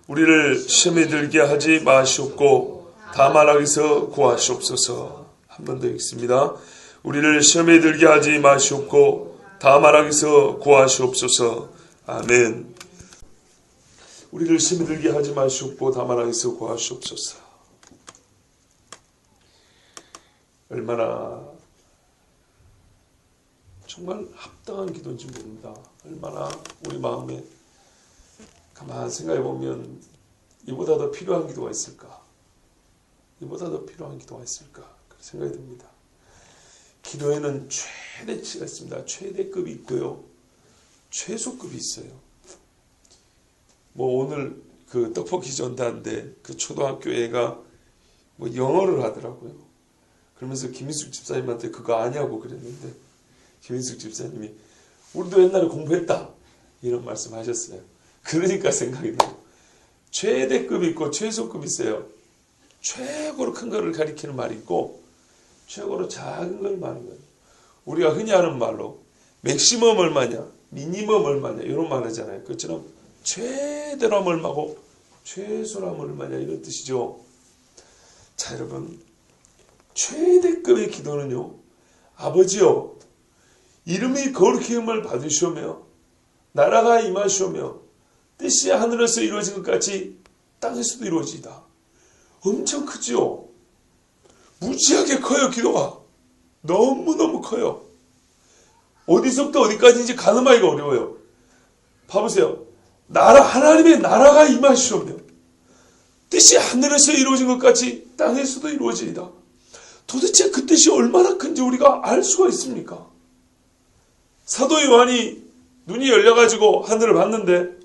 우리를 시험에 들게 하지 마시옵고 다만 악에서 구하시옵소서. 한 번 더 읽습니다. 우리를 시험에 들게 하지 마시옵고 다만 악에서 구하시옵소서. 아멘. 우리를 시험에 들게 하지 마시옵고 다만 악에서 구하시옵소서. 얼마나 정말 합당한 기도인지 모릅니다. 얼마나 우리 마음에 가만히 생각해 보면 이보다 더 필요한 기도가 있을까? 이보다 더 필요한 기도가 있을까? 그런 생각이 듭니다. 기도에는 최대치가 있습니다. 최대급이 있고요. 최소급이 있어요. 뭐 오늘 그 떡볶이 전다인데 그 초등학교 애가 뭐 영어를 하더라고요. 그러면서 김인숙 집사님한테 그거 아냐고 그랬는데 김인숙 집사님이 우리도 옛날에 공부했다 이런 말씀 하셨어요. 그러니까 생각이 나요. 최대급이 있고 최소급이 있어요. 최고로 큰 거를 가리키는 말이 있고 최고로 작은 걸 말하는 거예요. 우리가 흔히 하는 말로 맥시멈 얼마냐 미니멈 얼마냐 이런 말 하잖아요. 그것처럼 최대로 하면 얼마고 최소로 하면 얼마냐 이런 뜻이죠. 자 여러분, 최대급의 기도는요, 아버지여 이름이 거룩히 힘을 받으시오며 나라가 임하시오며 뜻이 하늘에서 이루어진 것 같이 땅에서도 이루어지이다. 엄청 크지요. 무지하게 커요. 기도가 너무너무 커요. 어디서부터 어디까지인지 가늠하기가 어려워요. 봐보세요. 하나님의 나라가 임하시오며 뜻이 하늘에서 이루어진 것 같이 땅에서도 이루어지이다. 도대체 그 뜻이 얼마나 큰지 우리가 알 수가 있습니까? 사도 요한이 눈이 열려가지고 하늘을 봤는데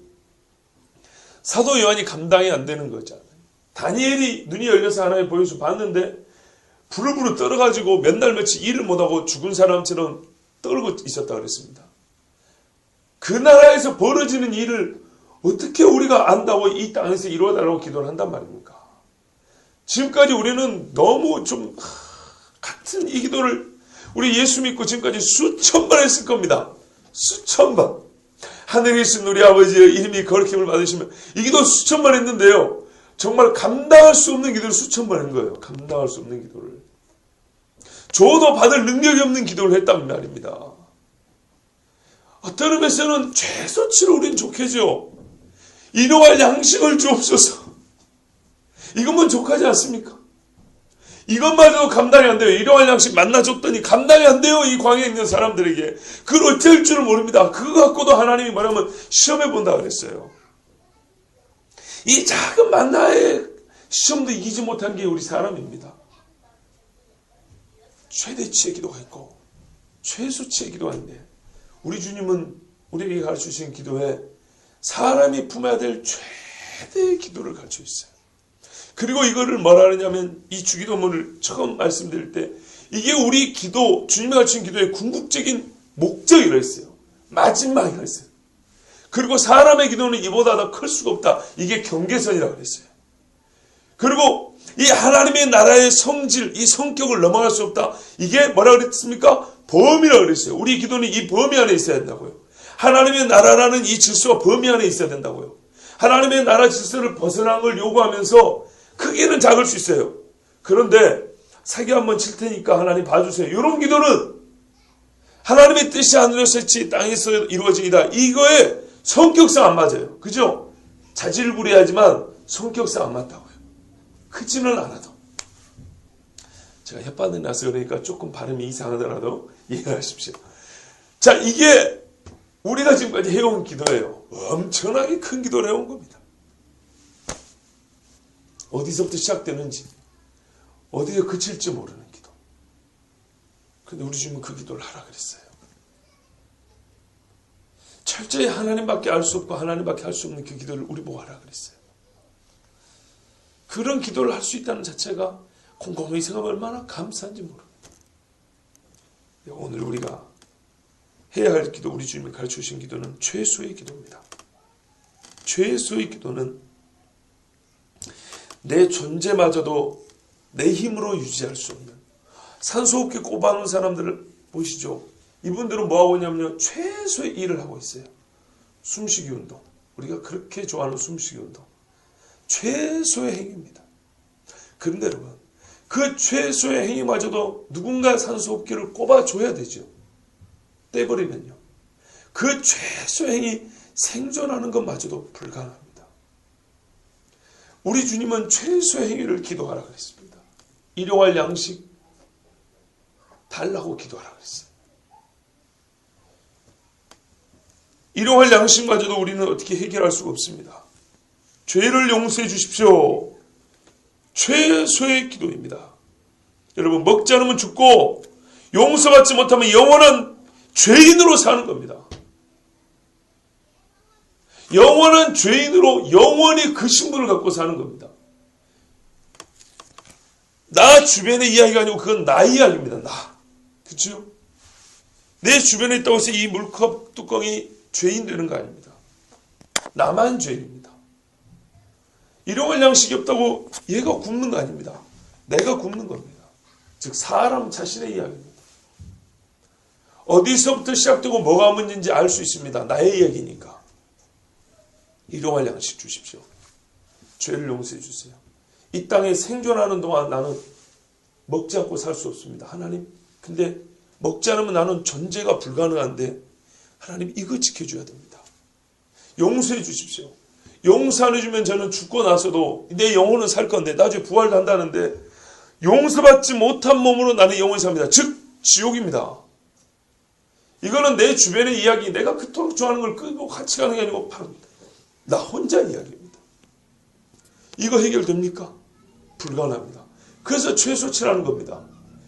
사도 요한이 감당이 안 되는 거잖아요. 다니엘이 눈이 열려서 하나님 보여서 봤는데 부르부르 떨어가지고 몇 날 며칠 일을 못하고 죽은 사람처럼 떨고 있었다 그랬습니다. 그 나라에서 벌어지는 일을 어떻게 우리가 안다고 이 땅에서 이루어달라고 기도를 한단 말입니까? 지금까지 우리는 너무 좀 같은 이 기도를 우리 예수 믿고 지금까지 수천 번 했을 겁니다. 수천 번. 하늘에 계신 우리 아버지의 이름이 거룩히 힘을 받으시면 이 기도 수천 번 했는데요. 정말 감당할 수 없는 기도를 수천 번 한 거예요. 감당할 수 없는 기도를. 줘도 받을 능력이 없는 기도를 했단 말입니다. 어떤 의미에서는 최소치로 우리는 좋겠죠. 일용할 양식을 주옵소서. 이것만 족하지 않습니까? 이것마저도 감당이 안 돼요. 일용할 양식 만나줬더니 감당이 안 돼요. 이 광야에 있는 사람들에게. 그걸 어찌할 줄을 모릅니다. 그거 갖고도 하나님이 뭐냐면 시험해 본다 그랬어요. 이 작은 만나의 시험도 이기지 못한 게 우리 사람입니다. 최대치의 기도가 있고 최소치의 기도가 있는데 우리 주님은 우리에게 가르쳐주신 기도에 사람이 품어야 될 최대의 기도를 가르쳐 있어요. 그리고 이거를 뭐라 하느냐면 이 주기도문을 처음 말씀드릴 때 이게 우리 기도, 주님이 가르친 기도의 궁극적인 목적이라 했어요. 마지막이라 했어요. 그리고 사람의 기도는 이보다 더 클 수가 없다. 이게 경계선이라고 그랬어요. 그리고 이 하나님의 나라의 성질, 이 성격을 넘어갈 수 없다. 이게 뭐라고 그랬습니까? 범위라고 그랬어요. 우리 기도는 이 범위 안에 있어야 된다고요. 하나님의 나라라는 이 질서가 범위 안에 있어야 된다고요. 하나님의 나라 질서를 벗어난 걸 요구하면서 크기는 작을 수 있어요. 그런데 사기 한번 칠 테니까 하나님 봐주세요. 이런 기도는 하나님의 뜻이 하늘에서 있지 땅에서 이루어지이다. 이거에 성격상 안 맞아요. 그죠? 자질구레하지만 성격상 안 맞다고요. 크지는 않아도. 제가 혓바늘 나서 그러니까 조금 발음이 이상하더라도 이해하십시오. 자, 이게 우리가 지금까지 해온 기도예요. 엄청나게 큰 기도를 해온 겁니다. 어디서부터 시작되는지 어디에 그칠지 모르는 기도. 근데 우리 주님은 그 기도를 하라 그랬어요. 철저히 하나님밖에 알 수 없고 하나님밖에 할 수 없는 그 기도를 우리 보고 하라 그랬어요. 그런 기도를 할 수 있다는 자체가 곰곰이 생각하면 얼마나 감사한지 모릅니다. 오늘 우리가 해야 할 기도, 우리 주님이 가르쳐 주신 기도는 최소의 기도입니다. 최소의 기도는 내 존재마저도 내 힘으로 유지할 수 없는, 산소호흡기 꼽아놓은 사람들을 보시죠. 이분들은 뭐하고 있냐면요, 최소의 일을 하고 있어요. 숨쉬기 운동, 우리가 그렇게 좋아하는 숨쉬기 운동. 최소의 행위입니다. 그런데 여러분, 그 최소의 행위마저도 누군가 산소호흡기를 꼽아줘야 되죠. 떼버리면요. 그 최소의 행위, 생존하는 것마저도 불가능합니다. 우리 주님은 최소의 행위를 기도하라 그랬습니다. 일용할 양식 달라고 기도하라 그랬어요. 일용할 양식마저도 우리는 어떻게 해결할 수가 없습니다. 죄를 용서해 주십시오. 최소의 기도입니다. 여러분, 먹지 않으면 죽고 용서받지 못하면 영원한 죄인으로 사는 겁니다. 영원한 죄인으로 영원히 그 신분을 갖고 사는 겁니다. 나 주변의 이야기가 아니고 그건 나의 이야기입니다. 나. 그렇죠? 내 주변에 있다고 해서 이 물컵 뚜껑이 죄인 되는 거 아닙니다. 나만 죄인입니다. 일용할 양식이 없다고 얘가 굶는 거 아닙니다. 내가 굶는 겁니다. 즉 사람 자신의 이야기입니다. 어디서부터 시작되고 뭐가 문제인지 알 수 있습니다. 나의 이야기니까. 일용할 양식 주십시오. 죄를 용서해 주세요. 이 땅에 생존하는 동안 나는 먹지 않고 살 수 없습니다. 하나님, 근데 먹지 않으면 나는 존재가 불가능한데 하나님 이거 지켜줘야 됩니다. 용서해 주십시오. 용서 안 해주면 저는 죽고 나서도 내 영혼은 살 건데 나중에 부활도 한다는데 용서받지 못한 몸으로 나는 영원히 삽니다. 즉 지옥입니다. 이거는 내 주변의 이야기, 내가 그토록 좋아하는 걸 끄고 같이 가는 게 아니고 바로 나 혼자 이야기입니다. 이거 해결됩니까? 불가능합니다. 그래서 최소치라는 겁니다.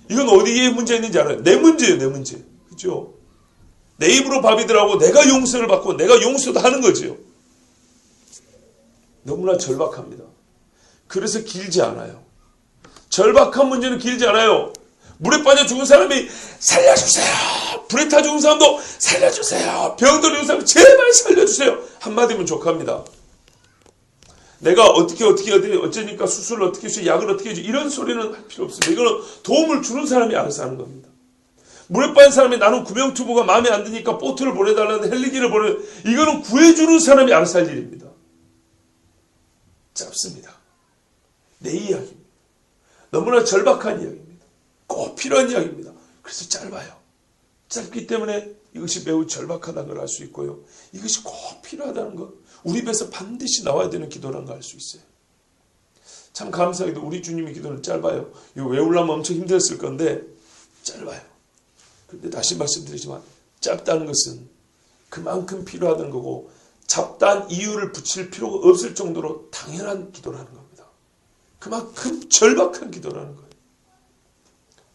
이건 어디에 문제 있는지 알아요? 내 문제예요, 내 문제. 그렇죠? 내 입으로 밥이 들어가고 내가 용서를 받고 내가 용서도 하는 거죠. 너무나 절박합니다. 그래서 길지 않아요. 절박한 문제는 길지 않아요. 물에 빠져 죽은 사람이 살려주세요. 불에 타 죽은 사람도 살려주세요. 병 들은 사람 제발 살려주세요. 한마디면 족합니다. 내가 어쩌니까 수술을 어떻게 해줘, 약을 어떻게 해줘, 이런 소리는 할 필요 없습니다. 이거는 도움을 주는 사람이 알아서 하는 겁니다. 물에 빠진 사람이 나는 구명투부가 마음에 안 드니까 보트를 보내달라는 헬리기를 이거는 구해주는 사람이 알아서 할 일입니다. 짧습니다. 내 이야기입니다. 너무나 절박한 이야기입니다. 꼭 필요한 이야기입니다. 그래서 짧아요. 짧기 때문에 이것이 매우 절박하다는 걸 알 수 있고요. 이것이 꼭 필요하다는 것, 우리 입에서 반드시 나와야 되는 기도라는 걸 알 수 있어요. 참 감사하게도 우리 주님의 기도는 짧아요. 이거 외우려면 엄청 힘들었을 건데 짧아요. 그런데 다시 말씀드리지만 짧다는 것은 그만큼 필요하다는 거고 잡다한 이유를 붙일 필요가 없을 정도로 당연한 기도라는 겁니다. 그만큼 절박한 기도라는 거예요.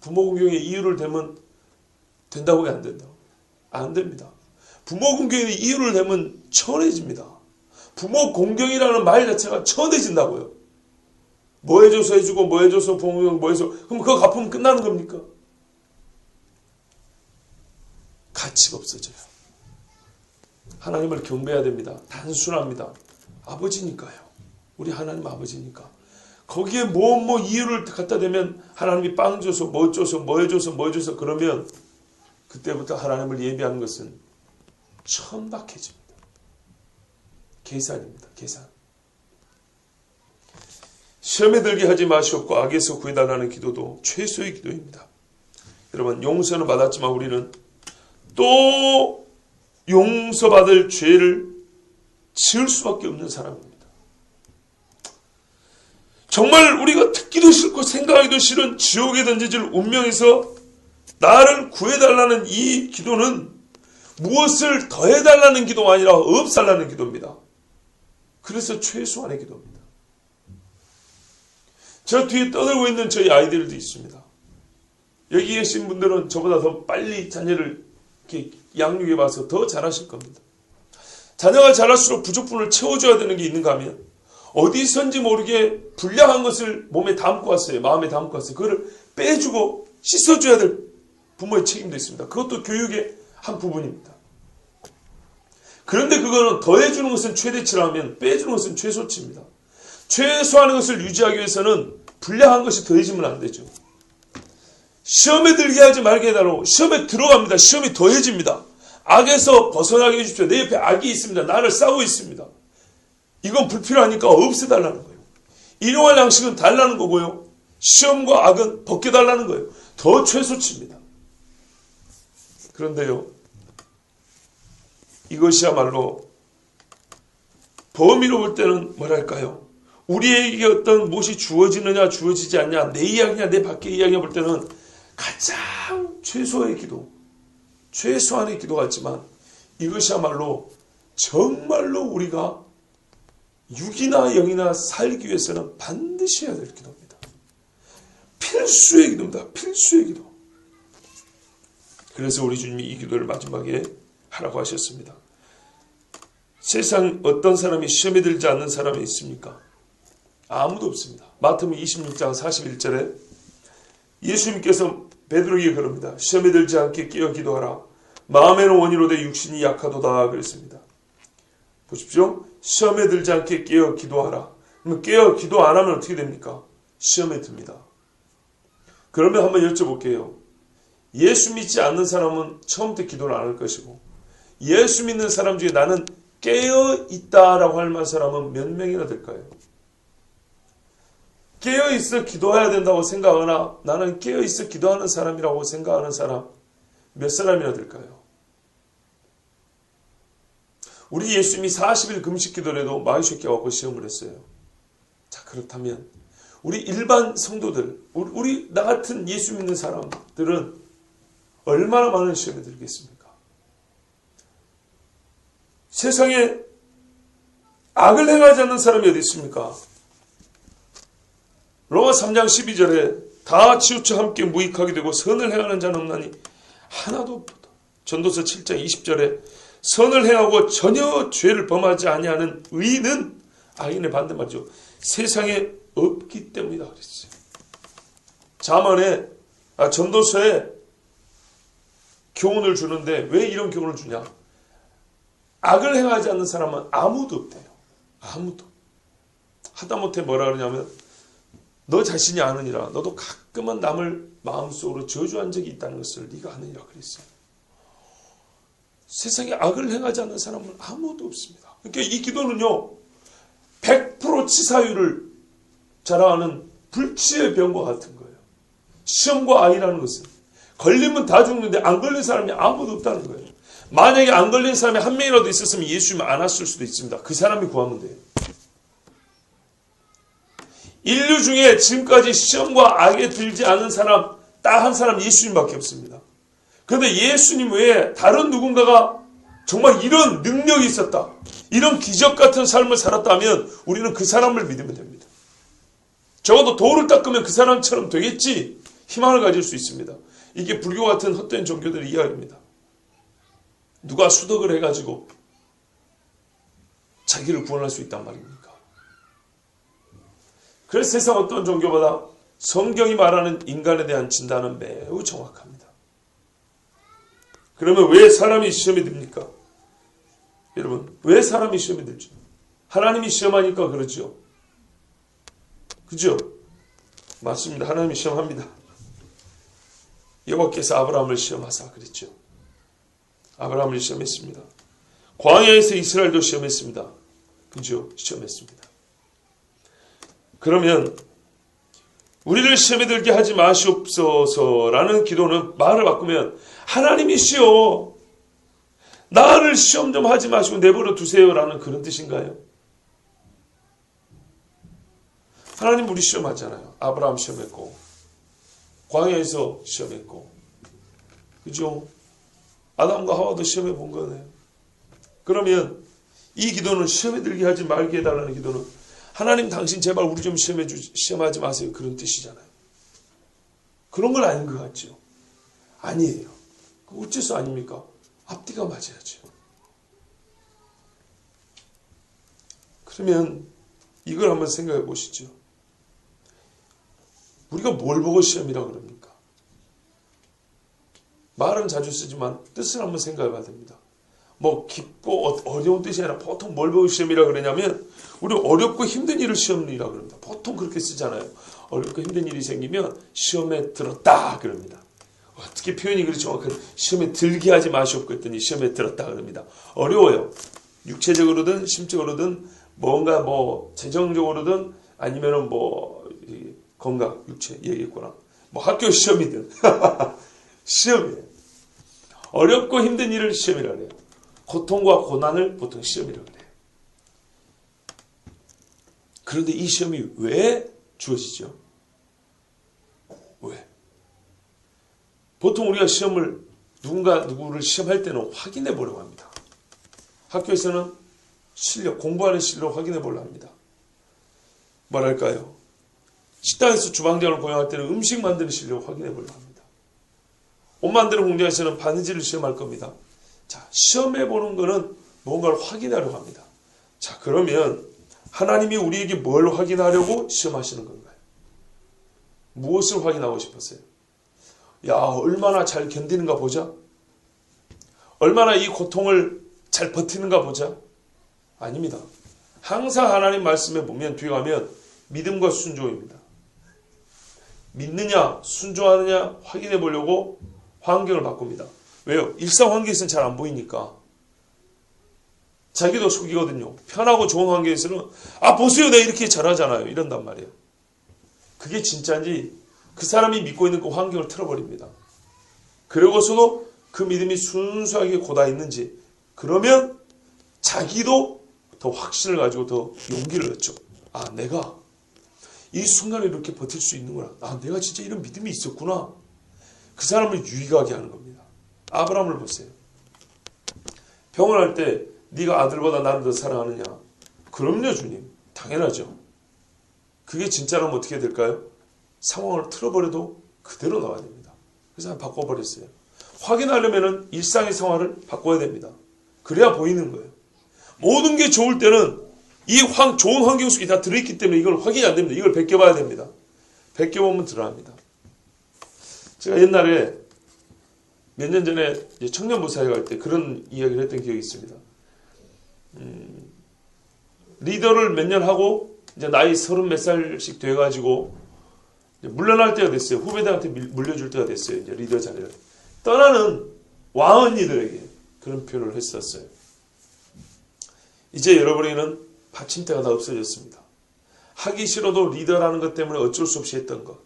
부모 공경에 이유를 대면 된다고 안 된다고? 안 됩니다. 부모 공경에 이유를 대면 천해집니다. 부모 공경이라는 말 자체가 천해진다고요. 뭐 해줘서 해주고 뭐 해줘서 부모 공경 뭐 해서 그럼 그거 갚으면 끝나는 겁니까? 가치가 없어져요. 하나님을 경배해야 됩니다. 단순합니다. 아버지니까요. 우리 하나님 아버지니까. 거기에 뭐 이유를 갖다 대면 하나님이 빵 줘서 뭐 줘서 뭐 해줘서 그러면 그때부터 하나님을 예비하는 것은 천박해집니다. 계산입니다. 계산. 시험에 들게 하지 마시옵고 악에서 구해달라는 기도도 최소의 기도입니다. 여러분, 용서는 받았지만 우리는 또 용서받을 죄를 지을 수밖에 없는 사람입니다. 정말 우리가 듣기도 싫고 생각하기도 싫은 지옥에 던져질 운명에서 나를 구해달라는 이 기도는 무엇을 더해달라는 기도가 아니라 없애달라는 기도입니다. 그래서 최소한의 기도입니다. 저 뒤에 떠들고 있는 저희 아이들도 있습니다. 여기 계신 분들은 저보다 더 빨리 자녀를 이렇게 양육해 봐서 더 잘하실 겁니다. 자녀가 자랄수록 부족분을 채워줘야 되는 게 있는가 하면 어디선지 모르게 불량한 것을 몸에 담고 왔어요. 마음에 담고 왔어요. 그거를 빼주고 씻어줘야 될 부모의 책임도 있습니다. 그것도 교육의 한 부분입니다. 그런데 그거는 더해주는 것은 최대치라면 빼주는 것은 최소치입니다. 최소한의 것을 유지하기 위해서는 불량한 것이 더해지면 안 되죠. 시험에 들게 하지 말게 해달라고. 시험에 들어갑니다. 시험이 더해집니다. 악에서 벗어나게 해주십시오. 내 옆에 악이 있습니다. 나를 싸우고 있습니다. 이건 불필요하니까 없애달라는 거예요. 일용할 양식은 달라는 거고요. 시험과 악은 벗겨달라는 거예요. 더 최소치입니다. 그런데요, 이것이야말로 범위로 볼 때는 뭐랄까요? 우리에게 어떤 무엇이 주어지느냐 주어지지 않냐, 내 이야기냐 내 밖의 이야기냐 볼 때는 가장 최소의 기도, 최소한의 기도 같지만 이것이야말로 정말로 우리가 육이나 영이나 살기 위해서는 반드시 해야 될 기도입니다. 필수의 기도입니다. 필수의 기도. 그래서 우리 주님이 이 기도를 마지막에 하라고 하셨습니다. 세상 어떤 사람이 시험에 들지 않는 사람이 있습니까? 아무도 없습니다. 마태복음 26장 41절에 예수님께서 베드로에게 그럽니다. 시험에 들지 않게 깨어 기도하라. 마음에는 원이로되 육신이 약하도다 그랬습니다. 보십시오. 시험에 들지 않게 깨어 기도하라. 그럼 깨어 기도 안 하면 어떻게 됩니까? 시험에 듭니다. 그러면 한번 여쭤볼게요. 예수 믿지 않는 사람은 처음부터 기도를 안 할 것이고, 예수 믿는 사람 중에 나는 깨어 있다라고 할 만한 사람은 몇 명이나 될까요? 깨어 있어 기도해야 된다고 생각하나 나는 깨어 있어 기도하는 사람이라고 생각하는 사람 몇 사람이나 될까요? 우리 예수님이 40일 금식 기도를 해도 마귀새끼 와서 시험을 했어요. 자, 그렇다면 우리 일반 성도들, 우리 나 같은 예수 믿는 사람들은 얼마나 많은 시험에 들겠습니까? 세상에 악을 행하지 않는 사람이 어디 있습니까? 로마 3장 12절에 다 치우쳐 함께 무익하게 되고 선을 행하는 자는 없나니 하나도 없도다. 전도서 7장 20절에 선을 행하고 전혀 죄를 범하지 아니하는 의인은 악인의 반대말이죠. 세상에 없기 때문이다 그랬어요. 전도서에 교훈을 주는데 왜 이런 교훈을 주냐? 악을 행하지 않는 사람은 아무도 없대요. 아무도. 하다못해 뭐라 그러냐면 너 자신이 아느니라. 너도 가끔은 남을 마음속으로 저주한 적이 있다는 것을 네가 아느니라 그랬어요. 세상에 악을 행하지 않는 사람은 아무도 없습니다. 그러니까 이 기도는요, 100% 치사율을 자랑하는 불치의 병과 같은 거예요. 시험과 악이라는 것은 걸리면 다 죽는데 안 걸린 사람이 아무도 없다는 거예요. 만약에 안 걸린 사람이 한 명이라도 있었으면 예수님이 안 왔을 수도 있습니다. 그 사람이 구하면 돼요. 인류 중에 지금까지 시험과 악에 들지 않은 사람 딱 한 사람 예수님밖에 없습니다. 그런데 예수님 외에 다른 누군가가 정말 이런 능력이 있었다, 이런 기적 같은 삶을 살았다면 우리는 그 사람을 믿으면 됩니다. 적어도 돌을 닦으면 그 사람처럼 되겠지 희망을 가질 수 있습니다. 이게 불교 같은 헛된 종교들의 이야기입니다. 누가 수덕을 해가지고 자기를 구원할 수 있단 말입니까? 그래서 세상 어떤 종교보다 성경이 말하는 인간에 대한 진단은 매우 정확합니다. 그러면 왜 사람이 시험에 듭니까? 여러분, 왜 사람이 시험에 들죠? 하나님이 시험하니까 그러죠. 그죠? 맞습니다. 하나님이 시험합니다. 여호와께서 아브라함을 시험하사 그랬죠. 아브라함을 시험했습니다. 광야에서 이스라엘도 시험했습니다. 그죠? 시험했습니다. 그러면 우리를 시험에 들게 하지 마시옵소서라는 기도는 말을 바꾸면 하나님이시여 나를 시험 좀 하지 마시고 내버려 두세요라는 그런 뜻인가요? 하나님 우리 시험하잖아요. 아브라함 시험했고 광야에서 시험했고 그죠? 아담과 하와도 시험해 본 거네요. 그러면 이 기도는 시험에 들게 하지 말게 해달라는 기도는 하나님 당신 제발 우리 좀 시험하지 마세요 그런 뜻이잖아요. 그런 건 아닌 것 같죠? 아니에요. 어째서 아닙니까? 앞뒤가 맞아야죠. 그러면 이걸 한번 생각해 보시죠. 우리가 뭘 보고 시험이라고 그럽니까? 말은 자주 쓰지만 뜻을 한번 생각해 봐야 됩니다. 뭐 깊고 어려운 뜻이 아니라 보통 뭘 보고 시험이라고 그러냐면 우리 어렵고 힘든 일을 시험이라고 그럽니다. 보통 그렇게 쓰잖아요. 어렵고 힘든 일이 생기면 시험에 들었다 그럽니다. 어떻게 표현이 그리 정확한 시험에 들게 하지 마시옵고 했더니 시험에 들었다 그럽니다. 어려워요. 육체적으로든 심적으로든 뭔가 뭐 재정적으로든 아니면은 뭐 건강, 육체 얘기했구나. 뭐 학교 시험이든 시험이에요. 어렵고 힘든 일을 시험이라고 해요. 고통과 고난을 보통 시험이라고 해요. 그런데 이 시험이 왜 주어지죠? 왜? 보통 우리가 시험을 누구를 시험할 때는 확인해 보려고 합니다. 학교에서는 실력, 공부하는 실력을 확인해 보려고 합니다. 뭐랄까요? 식당에서 주방장을 고용할 때는 음식 만드는 실력을 확인해 보려고 합니다. 옷 만드는 공장에서는 바느질을 시험할 겁니다. 자, 시험해 보는 거는 뭔가를 확인하려고 합니다. 자, 그러면 하나님이 우리에게 뭘 확인하려고 시험하시는 건가요? 무엇을 확인하고 싶었어요? 야, 얼마나 잘 견디는가 보자. 얼마나 이 고통을 잘 버티는가 보자. 아닙니다. 항상 하나님 말씀에 보면 뒤에 가면 믿음과 순종입니다. 믿느냐 순종하느냐 확인해 보려고 환경을 바꿉니다. 왜요? 일상 환경에서는 잘 안 보이니까. 자기도 속이거든요. 편하고 좋은 환경에서는 보세요, 내가 이렇게 잘하잖아요. 이런단 말이에요. 그게 진짜인지 그 사람이 믿고 있는 그 환경을 틀어버립니다. 그러고서도 그 믿음이 순수하게 고다 있는지, 그러면 자기도 더 확신을 가지고 더 용기를 얻죠. 내가 이 순간에 이렇게 버틸 수 있는구나. 내가 진짜 이런 믿음이 있었구나. 그 사람을 유익하게 하는 겁니다. 아브라함을 보세요. 병원할 때 네가 아들보다 나를 더 사랑하느냐? 그럼요, 주님. 당연하죠. 그게 진짜라면 어떻게 될까요? 상황을 틀어버려도 그대로 나와야 됩니다. 그래서 바꿔버렸어요. 확인하려면 일상의 상황을 바꿔야 됩니다. 그래야 보이는 거예요. 모든 게 좋을 때는 이 좋은 환경 속에 다 들어있기 때문에 이걸 확인이 안 됩니다. 이걸 베껴봐야 됩니다. 베껴보면 드러납니다. 제가 옛날에 몇 년 전에 청년부사에 갈 때 그런 이야기를 했던 기억이 있습니다. 리더를 몇 년 하고 이제 나이 30 몇 살씩 돼가지고 물러날 때가 됐어요. 후배들한테 물려줄 때가 됐어요. 이제 리더 자리를 떠나는 왕언니들에게 그런 표현을 했었어요. 이제 여러분에게는 받침대가 다 없어졌습니다. 하기 싫어도 리더라는 것 때문에 어쩔 수 없이 했던 것,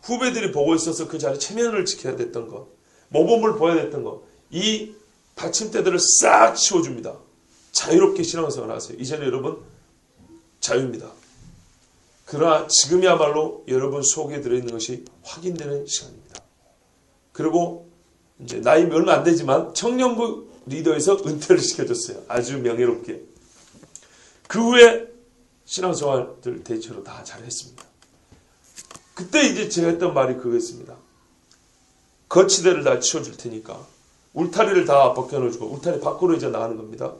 후배들이 보고 있어서 그 자리에 체면을 지켜야 됐던 것, 모범을 보여야 됐던 것, 이 받침대들을 싹 치워줍니다. 자유롭게 신앙생활을 하세요. 이제는 여러분 자유입니다. 그러나 지금이야말로 여러분 속에 들어있는 것이 확인되는 시간입니다. 그리고 이제 나이 얼마 안 되지만 청년부 리더에서 은퇴를 시켜줬어요. 아주 명예롭게. 그 후에 신앙생활들 대체로 다 잘했습니다. 그때 이제 제가 했던 말이 그거였습니다. 거치대를 다 치워줄 테니까 울타리를 다 벗겨놓고 울타리 밖으로 이제 나가는 겁니다.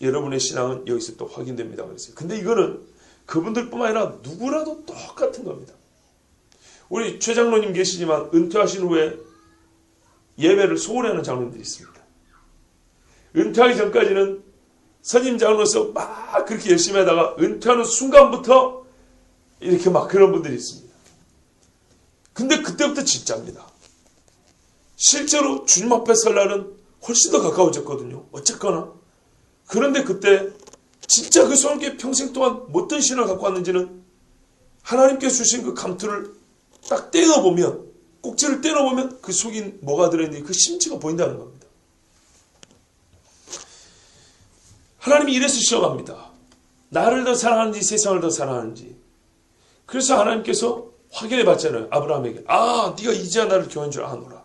여러분의 신앙은 여기서 또 확인됩니다. 그랬어요. 근데 이거는 그분들뿐만 아니라 누구라도 똑같은 겁니다. 우리 최 장로님 계시지만 은퇴하신 후에 예배를 소홀히 하는 장로님들이 있습니다. 은퇴하기 전까지는 선임 장로로서 막 그렇게 열심히 하다가 은퇴하는 순간부터 이렇게 막 그런 분들이 있습니다. 근데 그때부터 진짜입니다. 실제로 주님 앞에 설 날은 훨씬 더 가까워졌거든요. 어쨌거나. 그런데 그때 진짜 그 손에 평생 동안 어떤 신을 갖고 왔는지는 하나님께서 주신 그 감투를 딱 떼어보면, 꼭지를 떼어보면 그 속에 뭐가 들어있는지 그 심지가 보인다는 겁니다. 하나님이 이래서 시험합니다. 나를 더 사랑하는지 세상을 더 사랑하는지. 그래서 하나님께서 확인해 봤잖아요. 아브라함에게. 네가 이제야 나를 교회인 줄 아노라.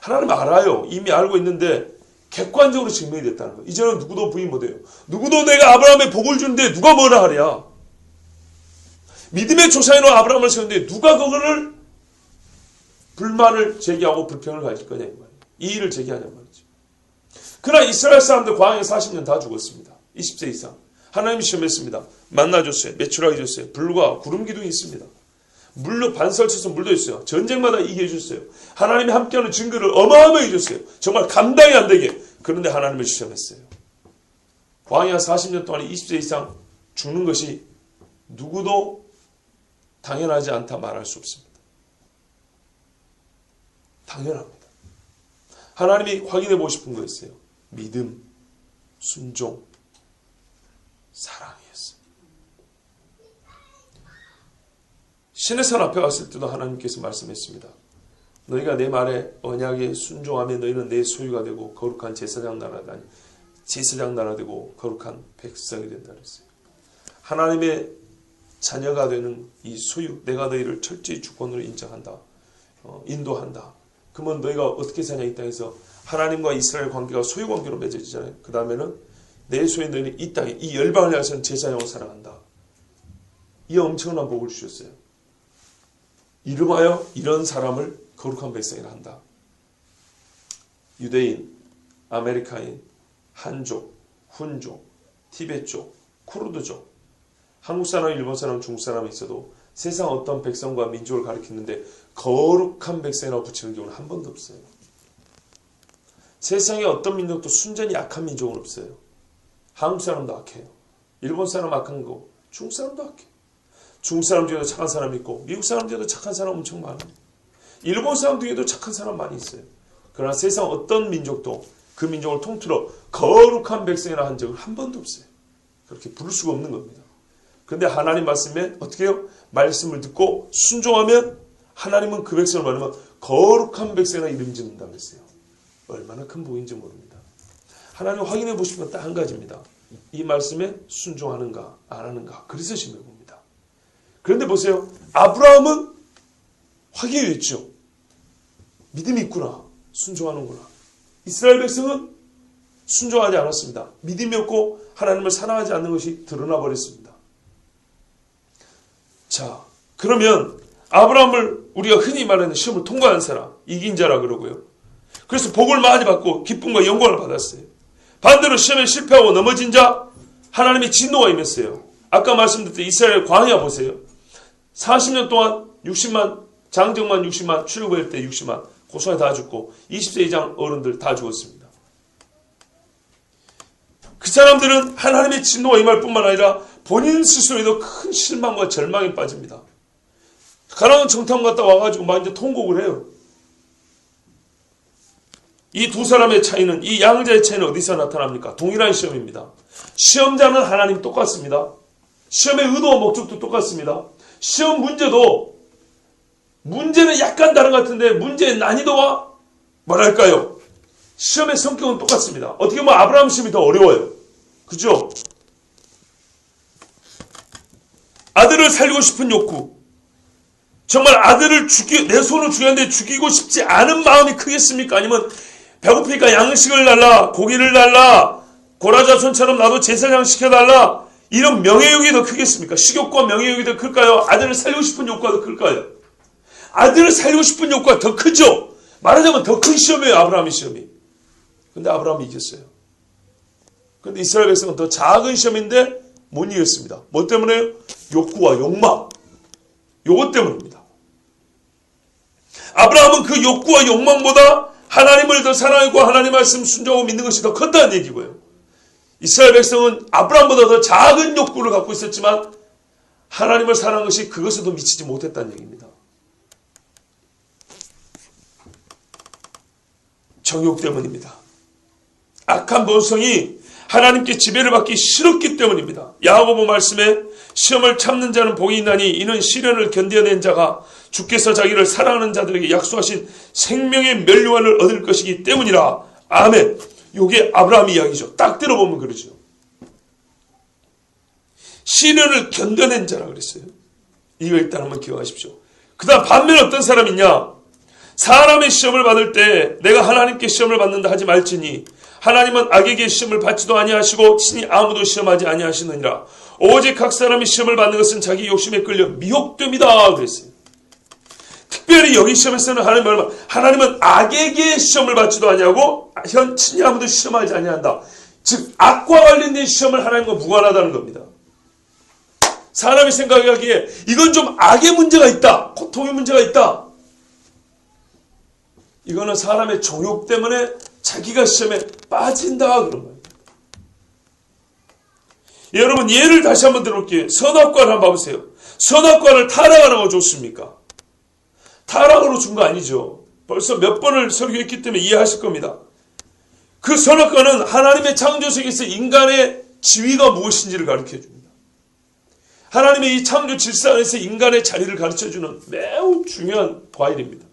하나님 알아요. 이미 알고 있는데 객관적으로 증명이 됐다는 거예요. 이제는 누구도 부인 못해요. 누구도 내가 아브라함에 복을 주는데 누가 뭐라 하랴. 믿음의 조상으로 아브라함을 세웠는데 누가 그거를 불만을 제기하고 불평을 가질 거냐 이 말이에요. 이의를 제기하냐 말이죠. 그러나 이스라엘 사람들 광야에 40년 다 죽었습니다. 20세 이상. 하나님이 시험했습니다. 만나줬어요. 매출하게 줬어요. 불과 구름 기둥이 있습니다. 물로 반설 쳐서 물도 있어요. 전쟁마다 이기해 줬어요. 하나님이 함께하는 증거를 어마어마하게 줬어요. 정말 감당이 안 되게. 그런데 하나님을 시험했어요. 광야 40년 동안 20세 이상 죽는 것이 누구도 당연하지 않다 말할 수 없습니다. 당연합니다. 하나님이 확인해 보고 싶은 거였어요. 믿음, 순종, 사랑이었어요. 시내산 앞에 왔을 때도 하나님께서 말씀했습니다. 너희가 내 말에 언약에 순종하면 너희는 내 소유가 되고 거룩한 제사장 나라 되고 거룩한 백성이 된다 그랬어요. 하나님의 자녀가 되는 이 소유, 내가 너희를 철저히 주권으로 인정한다. 인도한다. 그러면 너희가 어떻게 사냐 이 땅에서 하나님과 이스라엘 관계가 소유 관계로 맺어지잖아요. 그 다음에는 내 소유 너희는 이 땅에 이 열방을 향해서는 제사장으로 살아간다. 이 엄청난 복을 주셨어요. 이름하여 이런 사람을 거룩한 백성이라 한다. 유대인, 아메리카인, 한족, 훈족, 티베트족, 쿠르드족, 한국 사람, 일본 사람, 중국 사람이 있어도 세상 어떤 백성과 민족을 가리키는데 거룩한 백성이라고 붙이는 경우는 한 번도 없어요. 세상에 어떤 민족도 순전히 악한 민족은 없어요. 한국 사람도 악해요. 일본 사람 악한 거, 중국 사람도 악해요. 중국 사람 중에도 착한 사람이 있고 미국 사람 중에도 착한 사람 엄청 많아요. 일본 사람 중에도 착한 사람 많이 있어요. 그러나 세상 어떤 민족도 그 민족을 통틀어 거룩한 백성이라 한 적은 한 번도 없어요. 그렇게 부를 수가 없는 겁니다. 그런데 하나님 말씀에 어떻게 해요? 말씀을 듣고 순종하면 하나님은 그 백성을 말하면 거룩한 백성이라 이름 짓는다고 했어요. 얼마나 큰 복인지 모릅니다. 하나님 확인해 보시면 딱 한 가지입니다. 이 말씀에 순종하는가 안 하는가 그래서 시험해 봅니다. 그런데 보세요. 아브라함은 확인했죠. 믿음이 있구나. 순종하는구나. 이스라엘 백성은 순종하지 않았습니다. 믿음이 없고 하나님을 사랑하지 않는 것이 드러나 버렸습니다. 자, 그러면 아브라함을 우리가 흔히 말하는 시험을 통과한 사람, 이긴 자라 그러고요. 그래서 복을 많이 받고 기쁨과 영광을 받았어요. 반대로 시험에 실패하고 넘어진 자, 하나님의 진노가 임했어요. 아까 말씀드렸던 이스라엘 광야 보세요. 40년 동안 60만, 장정만 60만, 출애굽할 때 60만, 고소에 다 죽고 20세 이상 어른들 다 죽었습니다. 그 사람들은 하나님의 진노가 임할 뿐만 아니라 본인 스스로에도 큰 실망과 절망에 빠집니다. 가나안 정탐 갔다 와가지고 막 이제 통곡을 해요. 이 두 사람의 차이는, 이 양자의 차이는 어디서 나타납니까? 동일한 시험입니다. 시험자는 하나님 똑같습니다. 시험의 의도와 목적도 똑같습니다. 시험 문제도 문제는 약간 다른 것 같은데 문제의 난이도와 뭐랄까요? 시험의 성격은 똑같습니다. 어떻게 보면 아브라함 시험이 더 어려워요. 그죠? 아들을 살리고 싶은 욕구. 정말 아들을 내 손으로 죽였는데 죽이고 싶지 않은 마음이 크겠습니까? 아니면 배고프니까 양식을 달라, 고기를 달라, 고라자손처럼 나도 제사장 시켜달라, 이런 명예욕이 더 크겠습니까? 식욕과 명예욕이 더 클까요? 아들을 살리고 싶은 욕구가 더 클까요? 아들을 살리고 싶은 욕구가 더 크죠? 말하자면 더 큰 시험이에요, 아브라함의 시험이. 근데 아브라함이 이겼어요. 근데 이스라엘 백성은 더 작은 시험인데 못 이겼습니다. 뭐 때문에요? 욕구와 욕망. 요것 때문입니다. 아브라함은 그 욕구와 욕망보다 하나님을 더 사랑하고 하나님 말씀 순종하고 믿는 것이 더 컸다는 얘기고요. 이스라엘 백성은 아브라함보다 더 작은 욕구를 갖고 있었지만 하나님을 사랑한 것이 그것에도 미치지 못했다는 얘기입니다. 정욕 때문입니다. 악한 본성이 하나님께 지배를 받기 싫었기 때문입니다. 야고보 말씀에 시험을 참는 자는 복이 있나니 이는 시련을 견뎌낸 자가 주께서 자기를 사랑하는 자들에게 약속하신 생명의 면류관을 얻을 것이기 때문이라. 아멘. 이게 아브라함 이야기죠. 딱 들어보면 그러죠. 시련을 견뎌낸 자라 그랬어요. 이거 일단 한번 기억하십시오. 그 다음 반면에 어떤 사람이 있냐? 사람의 시험을 받을 때 내가 하나님께 시험을 받는다 하지 말지니 하나님은 악에게 시험을 받지도 아니하시고 친히 아무도 시험하지 아니하시느니라. 오직 각 사람이 시험을 받는 것은 자기 욕심에 끌려 미혹됨이다 그랬어요. 특별히 여기 시험에서는 하나님은 악에게 시험을 받지도 아니하고 친히 아무도 시험하지 아니한다. 즉 악과 관련된 시험을 하나님과 무관하다는 겁니다. 사람이 생각하기에 이건 좀 악의 문제가 있다. 고통의 문제가 있다. 이거는 사람의 정욕 때문에 자기가 시험에 빠진다 그런 거예요. 여러분 예를 다시 한번 들어볼게요. 선악과를 한번 봐보세요. 선악과를 타락하는 거 좋습니까? 타락으로 준 거 아니죠. 벌써 몇 번을 설교했기 때문에 이해하실 겁니다. 그 선악과는 하나님의 창조세계에서 인간의 지위가 무엇인지를 가르쳐 줍니다. 하나님의 이 창조 질서 안에서 인간의 자리를 가르쳐주는 매우 중요한 과일입니다.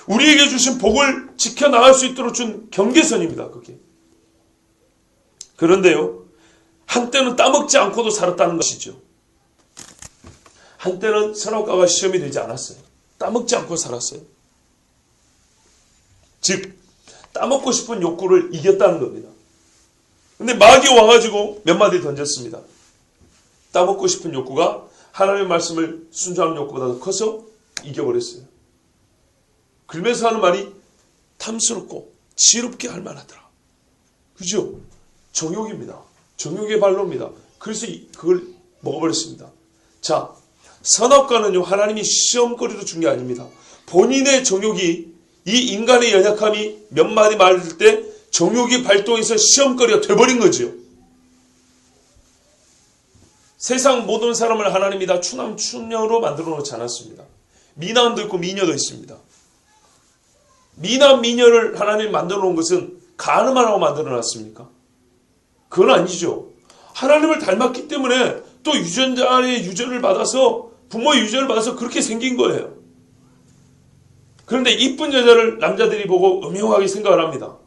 우리에게 주신 복을 지켜나갈 수 있도록 준 경계선입니다. 그게. 그런데요, 한때는 따먹지 않고도 살았다는 것이죠. 한때는 선악과가 시험이 되지 않았어요. 따먹지 않고 살았어요. 즉 따먹고 싶은 욕구를 이겼다는 겁니다. 근데 마귀 와가지고 몇 마디 던졌습니다. 따먹고 싶은 욕구가 하나님의 말씀을 순종하는 욕구보다 더 커서 이겨버렸어요. 그러면서 하는 말이 탐스럽고 지혜롭게 할 만하더라. 그죠? 정욕입니다. 정욕의 발로입니다. 그래서 그걸 먹어버렸습니다. 자, 선악과는요, 하나님이 시험거리로 준 게 아닙니다. 본인의 정욕이, 이 인간의 연약함이 몇 마디 말할 때 정욕이 발동해서 시험거리가 돼버린 거죠. 세상 모든 사람을 하나님이 다 추남 추녀로 만들어 놓지 않았습니다. 미남도 있고 미녀도 있습니다. 미남 미녀를 하나님이 만들어 놓은 것은 가늠하라고 만들어 놨습니까? 그건 아니죠. 하나님을 닮았기 때문에 또 유전자의 유전을 받아서, 부모의 유전을 받아서 그렇게 생긴 거예요. 그런데 이쁜 여자를 남자들이 보고 음흉하게 생각을 합니다.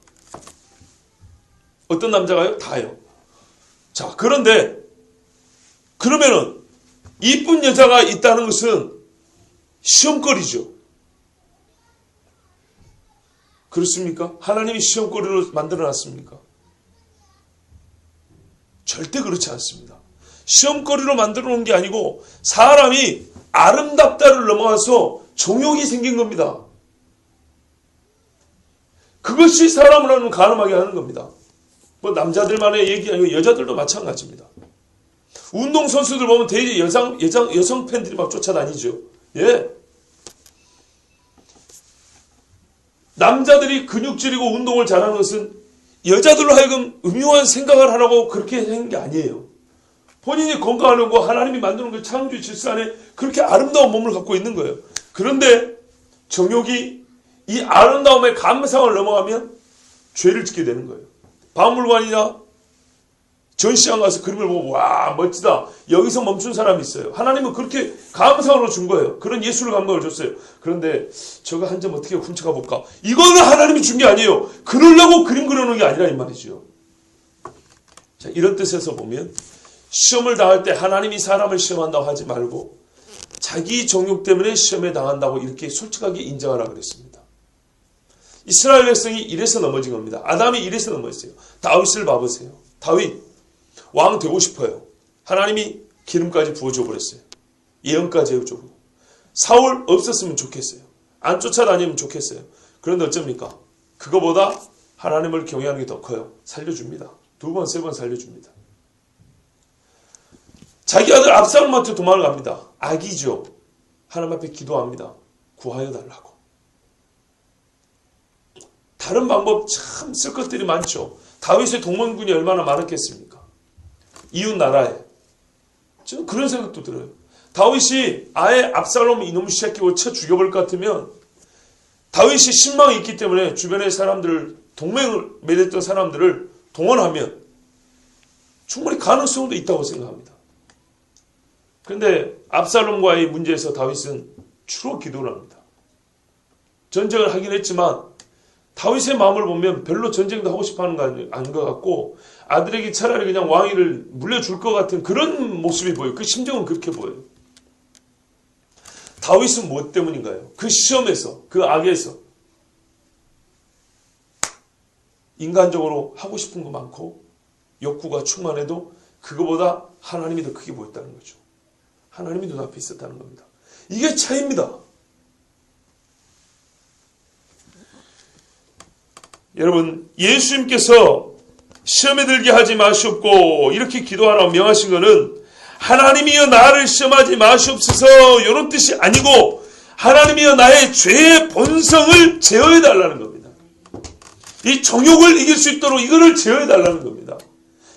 어떤 남자가요? 다요. 자, 그런데 그러면은 이쁜 여자가 있다는 것은 시험거리죠. 그렇습니까? 하나님이 시험거리로 만들어놨습니까? 절대 그렇지 않습니다. 시험거리로 만들어 놓은 게 아니고 사람이 아름답다를 넘어가서 정욕이 생긴 겁니다. 그것이 사람을 하는 가늠하게 하는 겁니다. 뭐 남자들만의 얘기 아니고 여자들도 마찬가지입니다. 운동선수들 보면 되게 여성 팬들이 막 쫓아다니죠. 예. 남자들이 근육질이고 운동을 잘하는 것은 여자들로 하여금 음흉한 생각을 하라고 그렇게 하는 게 아니에요. 본인이 건강하려고 하나님이 만드는 그 창조 질서 안에 그렇게 아름다운 몸을 갖고 있는 거예요. 그런데 정욕이 이 아름다움의 감상을 넘어가면 죄를 짓게 되는 거예요. 박물관이나 전시장 가서 그림을 보고 와 멋지다. 여기서 멈춘 사람이 있어요. 하나님은 그렇게 감상으로 준 거예요. 그런 예술의 감각을 줬어요. 그런데 저거 한 점 어떻게 훔쳐가 볼까? 이거는 하나님이 준 게 아니에요. 그러려고 그림 그려놓은 게 아니라 이 말이죠. 자, 이런 뜻에서 보면 시험을 당할 때 하나님이 사람을 시험한다고 하지 말고 자기 정욕 때문에 시험에 당한다고 이렇게 솔직하게 인정하라 그랬습니다. 이스라엘 백성이 이래서 넘어진 겁니다. 아담이 이래서 넘어졌어요. 다윗을 봐보세요. 다윗 왕 되고 싶어요. 하나님이 기름까지 부어줘 버렸어요. 예언까지 해주고. 사울 없었으면 좋겠어요. 안 쫓아다니면 좋겠어요. 그런데 어쩝니까? 그거보다 하나님을 경외하는 게 더 커요. 살려줍니다. 2번, 3번 살려줍니다. 자기 아들 압살롬한테 도망을 갑니다. 악이죠. 하나님 앞에 기도합니다. 구하여 달라고. 다른 방법 참 쓸 것들이 많죠. 다윗의 동문군이 얼마나 많았겠습니까? 이웃 나라에. 저는 그런 생각도 들어요. 다윗이 아예 압살롬 이놈 새끼고 쳐 죽여버릴 것 같으면 다윗이 신망이 있기 때문에 주변의 사람들을, 동맹을 맺었던 사람들을 동원하면 충분히 가능성도 있다고 생각합니다. 그런데 압살롬과의 문제에서 다윗은 주로 기도를 합니다. 전쟁을 하긴 했지만 다윗의 마음을 보면 별로 전쟁도 하고 싶어하는 거 아닌 것 같고 아들에게 차라리 그냥 왕위를 물려줄 것 같은 그런 모습이 보여요. 그 심정은 그렇게 보여요. 다윗은 무엇 때문인가요? 그 시험에서, 그 악에서 인간적으로 하고 싶은 거 많고 욕구가 충만해도 그거보다 하나님이 더 크게 보였다는 거죠. 하나님이 눈앞에 있었다는 겁니다. 이게 차이입니다. 여러분, 예수님께서 시험에 들게 하지 마시옵고 이렇게 기도하라고 명하신 것은 하나님이여 나를 시험하지 마시옵소서 이런 뜻이 아니고 하나님이여 나의 죄의 본성을 제어해달라는 겁니다. 이 정욕을 이길 수 있도록 이거를 제어해달라는 겁니다.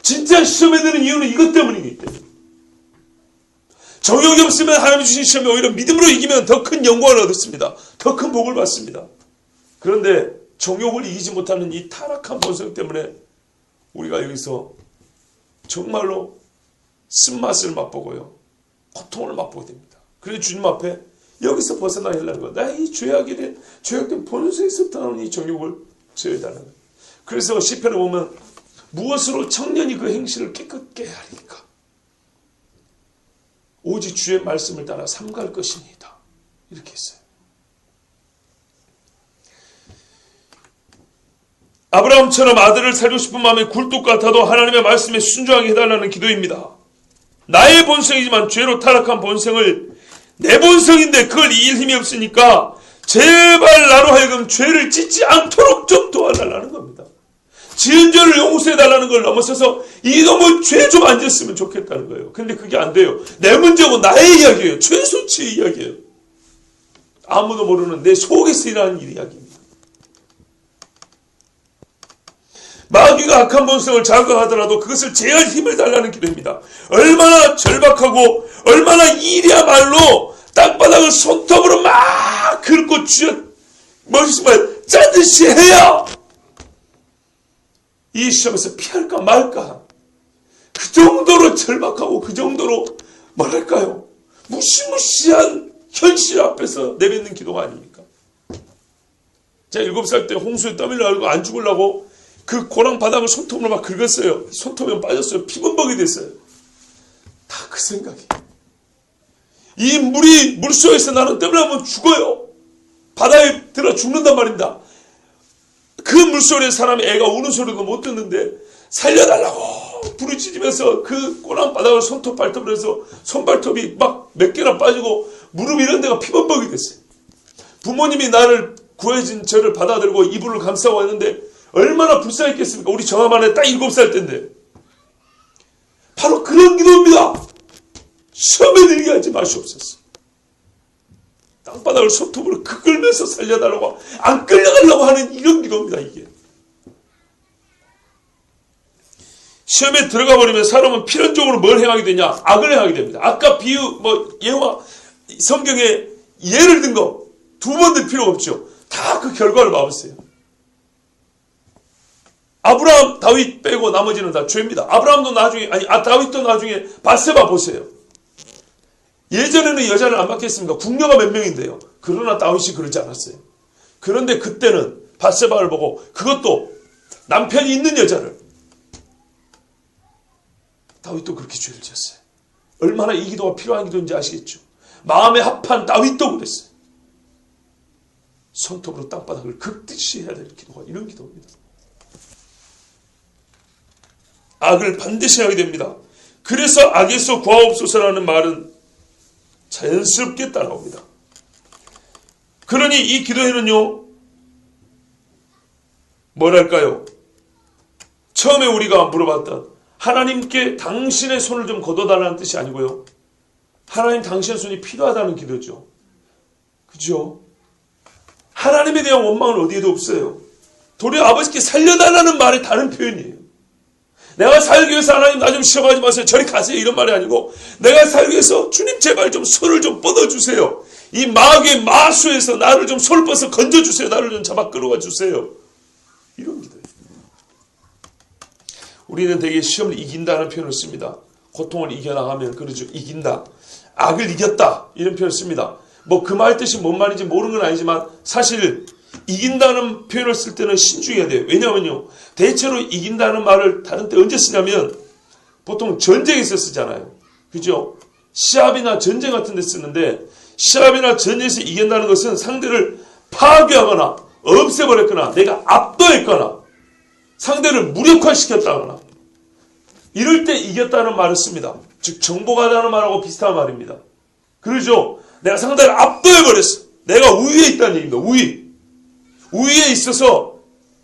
진짜 시험에 드는 이유는 이것 때문이기 때문에. 정욕이 없으면 하나님 주신 시험에 오히려 믿음으로 이기면 더 큰 영광을 얻습니다. 더 큰 복을 받습니다. 그런데 정욕을 이기지 못하는 이 타락한 본성 때문에 우리가 여기서 정말로 쓴맛을 맛보고요. 고통을 맛보게 됩니다. 그래서 주님 앞에 여기서 벗어나려는 거. 나의 죄악된 본성에서부터 나오는 이 정욕을 제어해달라는 거예요. 그래서 시편에 보면 무엇으로 청년이 그 행실을 깨끗게 하리까? 오직 주의 말씀을 따라 삼갈 것이니이다. 이렇게 했어요. 아브라함처럼 아들을 살고 싶은 마음에 굴뚝 같아도 하나님의 말씀에 순종하게 해달라는 기도입니다. 나의 본성이지만 죄로 타락한 본성을 내 본성인데 그걸 이길 힘이 없으니까 제발 나로 하여금 죄를 짓지 않도록 좀 도와달라는 겁니다. 지은 죄를 용서해달라는 걸 넘어서서 이놈의 죄 좀 안 짓으면 좋겠다는 거예요. 근데 그게 안 돼요. 내 문제고 나의 이야기예요. 최소치의 이야기예요. 아무도 모르는 내 속에서 일하는 이야기입니다. 마귀가 악한 본성을 자극하더라도 그것을 제어할 힘을 달라는 기도입니다. 얼마나 절박하고 얼마나 일이야말로 땅바닥을 손톱으로 막 긁고 정말 짜듯이 해야 이 시험에서 피할까 말까. 그 정도로 절박하고 그 정도로 뭐랄까요, 무시무시한 현실 앞에서 내뱉는 기도가 아닙니까? 제가 7살 때 홍수에 떠밀려가지고 안 죽으려고 그 고랑 바닥을 손톱으로 막 긁었어요. 손톱이 빠졌어요. 피범벅이 됐어요. 다 그 생각이. 이 물이 물속에서 나는 떠밀려면 죽어요. 바다에 들어 죽는단 말입니다. 그 물소리에 사람의 애가 우는 소리도 못 듣는데 살려달라고 부르짖으면서 그 꼬랑 바닥을 손톱 발톱으로 해서 손발톱이 막 몇 개나 빠지고 무릎 이런 데가 피범벅이 됐어요. 부모님이 나를 구해진 저를 받아들고 이불을 감싸고 했는데 얼마나 불쌍했겠습니까? 우리 정화만에 딱 7살 때인데. 바로 그런 기도입니다. 시험에 들게 하지 마시옵소서. 땅바닥을 손톱으로 긁으면서 살려달라고 안 끌려가려고 하는 이런 기도입니다. 이게 시험에 들어가 버리면 사람은 필연적으로 뭘 행하게 되냐? 악을 행하게 됩니다. 아까 비유 예화 성경에 예를 든 거 2번 들 필요가 없죠. 다 그 결과를 봐보세요. 아브라함, 다윗 빼고 나머지는 다 죄입니다. 아브라함도 나중에, 다윗도 나중에 바세바 보세요. 예전에는 여자를 안 받겠습니까? 궁녀가 몇 명인데요. 그러나 다윗이 그러지 않았어요. 그런데 그때는 바세바를 보고 그것도 남편이 있는 여자를. 다윗도 그렇게 죄를 지었어요. 얼마나 이 기도가 필요한 기도인지 아시겠죠? 마음에 합한 다윗도 그랬어요. 손톱으로 땅바닥을 긁듯이 해야 될 기도가 이런 기도입니다. 악을 반드시 하게 됩니다. 그래서 악에서 구하옵소서라는 말은 자연스럽게 따라옵니다. 그러니 이 기도에는요, 뭐랄까요? 처음에 우리가 물어봤던 하나님께 당신의 손을 좀 거둬달라는 뜻이 아니고요. 하나님 당신의 손이 필요하다는 기도죠. 그죠? 하나님에 대한 원망은 어디에도 없어요. 도리어 아버지께 살려달라는 말의 다른 표현이에요. 내가 살기 위해서 하나님 나 좀 시험하지 마세요. 저리 가세요. 이런 말이 아니고 내가 살기 위해서 주님 제발 좀 손을 좀 뻗어주세요. 이 마귀의 마수에서 나를 좀 손을 뻗어서 건져주세요. 나를 좀 잡아 끌어가 주세요. 이런 기도예요. 우리는 되게 시험을 이긴다는 표현을 씁니다. 고통을 이겨나가면 그러죠. 이긴다. 악을 이겼다. 이런 표현을 씁니다. 뭐 그 말 뜻이 뭔 말인지 모르는 건 아니지만 사실 이긴다는 표현을 쓸 때는 신중해야 돼요. 왜냐하면요. 대체로 이긴다는 말을 다른 때 언제 쓰냐면 보통 전쟁에서 쓰잖아요. 그죠? 시합이나 전쟁 같은 데 쓰는데 시합이나 전쟁에서 이긴다는 것은 상대를 파괴하거나 없애버렸거나 내가 압도했거나 상대를 무력화시켰다거나 이럴 때 이겼다는 말을 씁니다. 즉 정복하다는 말하고 비슷한 말입니다. 그러죠? 내가 상대를 압도해버렸어. 내가 우위에 있다는 얘기입니다. 우위에 있어서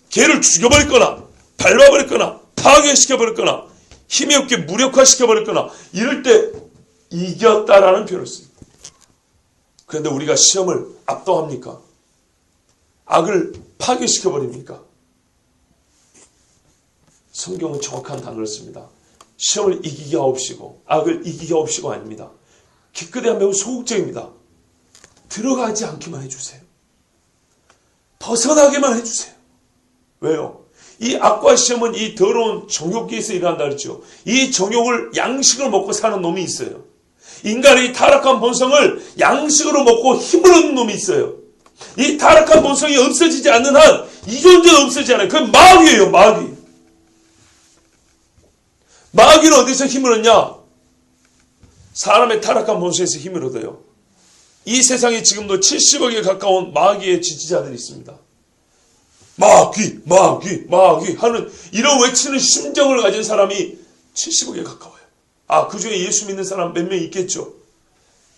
걔를 죽여버렸거나 밟아버렸거나 파괴시켜버렸거나 힘이 없게 무력화시켜버렸거나 이럴 때 이겼다라는 표현을 씁니다. 그런데 우리가 시험을 압도합니까? 악을 파괴시켜버립니까? 성경은 정확한 단어를 씁니다. 시험을 이기게 하옵시고 악을 이기게 하옵시고 아닙니다. 기껏해야 매우 소극적입니다. 들어가지 않기만 해주세요. 벗어나게만 해주세요. 왜요? 이 악과 시험은 이 더러운 정욕기에서 일어난다 그랬죠. 이 정욕을 양식을 먹고 사는 놈이 있어요. 인간의 타락한 본성을 양식으로 먹고 힘을 얻는 놈이 있어요. 이 타락한 본성이 없어지지 않는 한 이 존재는 없어지지 않아요. 그건 마귀예요. 마귀. 마귀는 어디서 힘을 얻냐? 사람의 타락한 본성에서 힘을 얻어요. 이 세상에 지금도 70억에 가까운 마귀의 지지자들이 있습니다. 마귀, 마귀, 마귀 하는 이런 외치는 심정을 가진 사람이 70억에 가까워요. 그 중에 예수 믿는 사람 몇 명 있겠죠.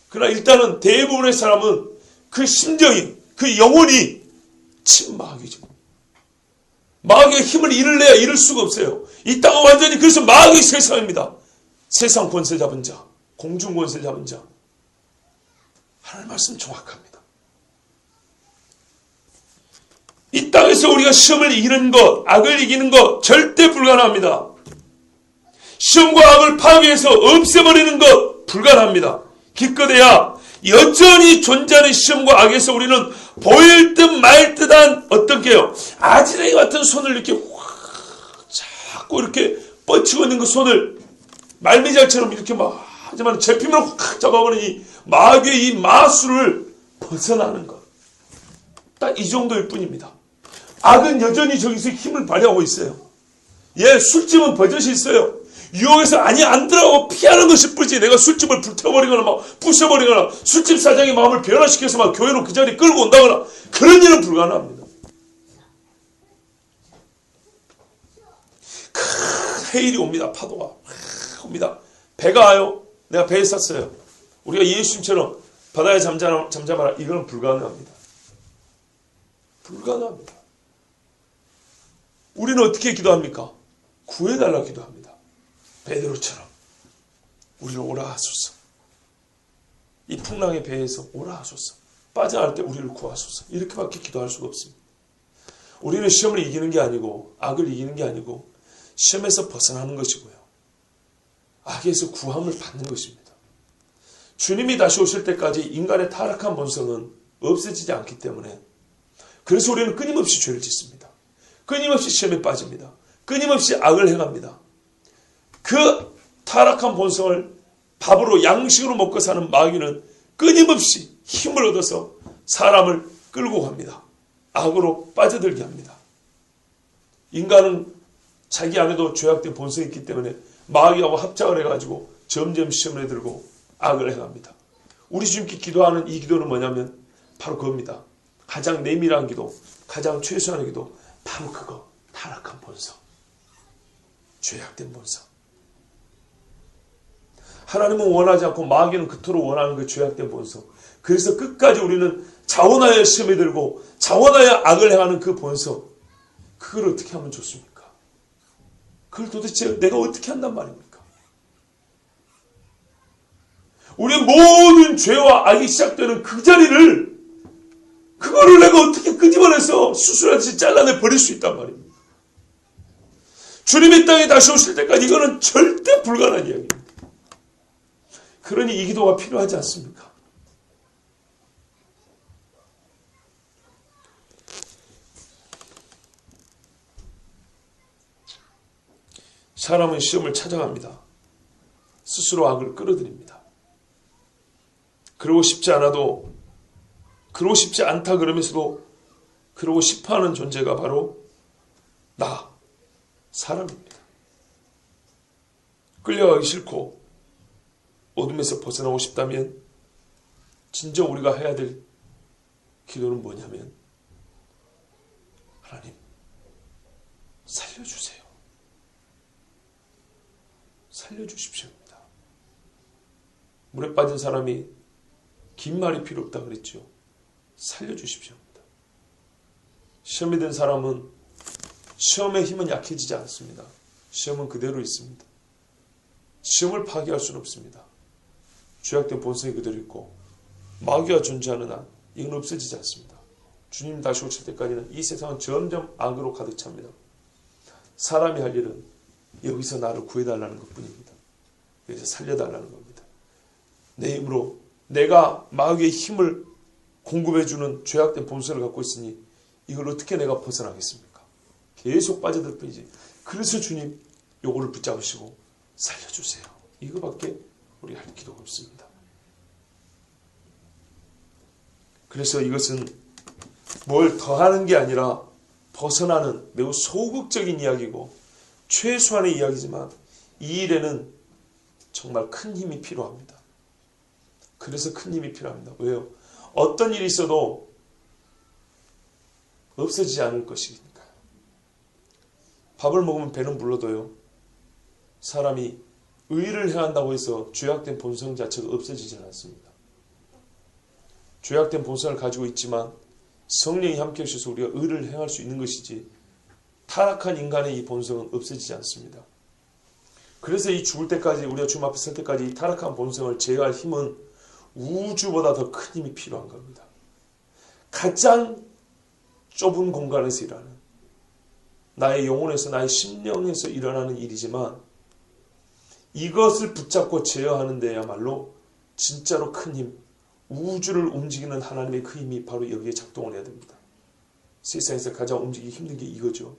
그러나 일단은 대부분의 사람은 그 심정이, 그 영혼이 친마귀죠. 마귀의 힘을 잃을래야 잃을 수가 없어요. 이 땅은 완전히 그래서 마귀의 세상입니다. 세상 권세 잡은 자, 공중 권세 잡은 자. 하나님 말씀 정확합니다. 이 땅에서 우리가 시험을 이기는 것, 악을 이기는 것 절대 불가능합니다. 시험과 악을 파괴해서 없애버리는 것 불가능합니다. 기껏해야 여전히 존재하는 시험과 악에서 우리는 보일 듯 말 듯한 어떤 게요, 아지랑이 같은 손을 이렇게 자꾸 이렇게 뻗치고 있는 그 손을 말미잘처럼 이렇게 막 하지만 제피면 확 잡아버리는 이 마귀의 이 마술을 벗어나는 것. 딱 이 정도일 뿐입니다. 악은 여전히 저기서 힘을 발휘하고 있어요. 술집은 버젓이 있어요. 유혹에서 아니 안 들어가고 피하는 것이 뿐이지 내가 술집을 불태워버리거나 막 부셔버리거나 술집 사장의 마음을 변화시켜서 막 교회로 그 자리에 끌고 온다거나 그런 일은 불가능합니다. 큰 해일이 옵니다. 파도가 옵니다. 배가 와요. 내가 배에 쌌어요. 우리가 예수님처럼 바다에 잠잠하라. 이건 불가능합니다. 불가능합니다. 우리는 어떻게 기도합니까? 구해달라 기도합니다. 베드로처럼 우리를 오라 하소서. 이 풍랑의 배에서 오라 하소서. 빠져나갈 때 우리를 구하소서. 이렇게밖에 기도할 수가 없습니다. 우리는 시험을 이기는 게 아니고 악을 이기는 게 아니고 시험에서 벗어나는 것이고요. 악에서 구함을 받는 것입니다. 주님이 다시 오실 때까지 인간의 타락한 본성은 없어지지 않기 때문에 그래서 우리는 끊임없이 죄를 짓습니다. 끊임없이 시험에 빠집니다. 끊임없이 악을 행합니다. 그 타락한 본성을 밥으로 양식으로 먹고 사는 마귀는 끊임없이 힘을 얻어서 사람을 끌고 갑니다. 악으로 빠져들게 합니다. 인간은 자기 안에도 죄악된 본성이 있기 때문에 마귀하고 합작을 해가지고 점점 시험에 들고 악을 행합니다. 우리 주님께 기도하는 이 기도는 뭐냐면 바로 그겁니다. 가장 내밀한 기도, 가장 최소한의 기도, 바로 그거. 타락한 본성, 죄악된 본성. 하나님은 원하지 않고 마귀는 그토록 원하는 그 죄악된 본성. 그래서 끝까지 우리는 자원하여 시험에 들고 자원하여 악을 행하는 그 본성. 그걸 어떻게 하면 좋습니까? 그걸 도대체 내가 어떻게 한단 말입니까? 우리의 모든 죄와 악이 시작되는 그 자리를 그거를 내가 어떻게 끄집어내서 수술하듯이 잘라내 버릴 수 있단 말입니다. 주님이 땅에 다시 오실 때까지 이거는 절대 불가능한 이야기입니다. 그러니 이 기도가 필요하지 않습니까? 사람은 시험을 찾아갑니다. 스스로 악을 끌어들입니다. 그러고 싶지 않아도, 그러고 싶지 않다 그러면서도 그러고 싶어하는 존재가 바로 나, 사람입니다. 끌려가기 싫고 어둠에서 벗어나고 싶다면 진정 우리가 해야 될 기도는 뭐냐면 하나님 살려주세요. 살려주십시오입니다. 물에 빠진 사람이 긴 말이 필요 없다 그랬죠. 살려주십시오입니다. 시험에 든 사람은 시험의 힘은 약해지지 않습니다. 시험은 그대로 있습니다. 시험을 파괴할 수는 없습니다. 죄악된 본성이 그대로 있고 마귀가 존재하는 한 이건 없어지지 않습니다. 주님 다시 오실 때까지는 이 세상은 점점 악으로 가득 찹니다. 사람이 할 일은 여기서 나를 구해달라는 것뿐입니다. 여기서 살려달라는 겁니다. 내 힘으로 내가 마귀의 힘을 공급해주는 죄악된 본성을 갖고 있으니 이걸 어떻게 내가 벗어나겠습니까? 계속 빠져들 뿐이지. 그래서 주님 요거를 붙잡으시고 살려주세요. 이거밖에 우리 할 기도가 없습니다. 그래서 이것은 뭘 더하는 게 아니라 벗어나는 매우 소극적인 이야기고 최소한의 이야기지만 이 일에는 정말 큰 힘이 필요합니다. 그래서 큰 힘이 필요합니다. 왜요? 어떤 일이 있어도 없어지지 않을 것이니까요. 밥을 먹으면 배는 불러도요. 사람이 의를 행한다고 해서 죄악된 본성 자체가 없어지지 않습니다. 죄악된 본성을 가지고 있지만 성령이 함께 하셔서 우리가 의를 행할 수 있는 것이지 타락한 인간의 이 본성은 없어지지 않습니다. 그래서 이 죽을 때까지 우리가 주님 앞에 설 때까지 이 타락한 본성을 제어할 힘은 우주보다 더 큰 힘이 필요한 겁니다. 가장 좁은 공간에서 일하는 나의 영혼에서 나의 심령에서 일어나는 일이지만 이것을 붙잡고 제어하는 데야말로 진짜로 큰 힘, 우주를 움직이는 하나님의 그 힘이 바로 여기에 작동을 해야 됩니다. 세상에서 가장 움직이기 힘든 게 이거죠.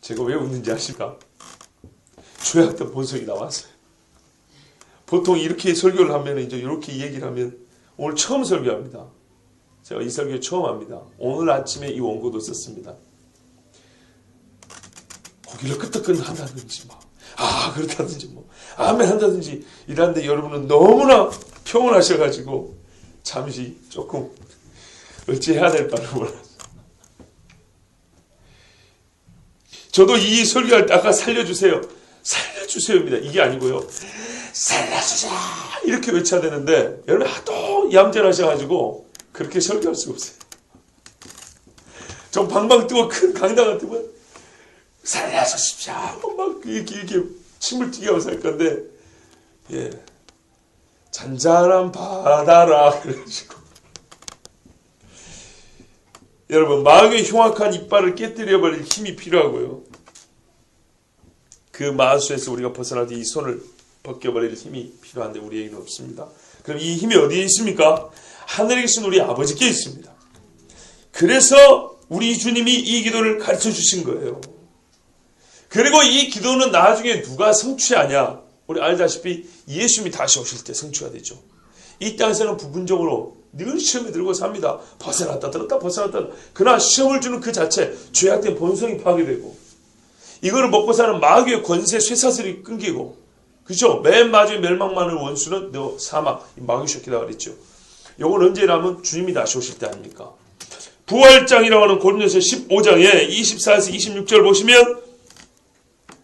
제가 왜 웃는지 아십니까? 죄악된 본성이 나왔어요. 보통 이렇게 설교를 하면 이제 이렇게 얘기를 하면 오늘 처음 설교합니다. 제가 이 설교 처음 합니다. 오늘 아침에 이 원고도 썼습니다. 고기를 끄떡끄떡 한다든지 그렇다든지 아멘 한다든지 이러는데 여러분은 너무나 평온하셔가지고 잠시 조금 어찌해야 될 바를 몰라서 저도 이 설교할 때 아까 살려주세요 살려주세요입니다. 이게 아니고요. 살려주세요 이렇게 외쳐야 되는데 여러분 하도 얌전하셔가지고 그렇게 설교할 수가 없어요. 좀 방방 뜨고 큰 강당 같으면 살려주십시오 막 이렇게 침을 튀게 하면서 할 건데 잔잔한 바다라 그래가지고 여러분 마귀의 흉악한 이빨을 깨뜨려버릴 힘이 필요하고요. 그 마수에서 우리가 벗어날 때 이 손을 벗겨버릴 힘이 필요한데 우리에게는 없습니다. 그럼 이 힘이 어디에 있습니까? 하늘에 계신 우리 아버지께 있습니다. 그래서 우리 주님이 이 기도를 가르쳐 주신 거예요. 그리고 이 기도는 나중에 누가 성취하냐? 우리 알다시피 예수님이 다시 오실 때 성취가 되죠. 이 땅에서는 부분적으로 늘 시험에 들고 삽니다. 벗어났다 들었다 벗어났다. 그러나 시험을 주는 그 자체 죄악된 본성이 파괴되고 이거를 먹고 사는 마귀의 권세 쇠사슬이 끊기고 그죠? 맨 마지막에 멸망만을 원수는 너 사막 마귀 새끼다 그랬죠. 요건 언제라면 주님이 다시 오실 때 아닙니까? 부활장이라고 하는 고린도서 15장에 24에서 26절 보시면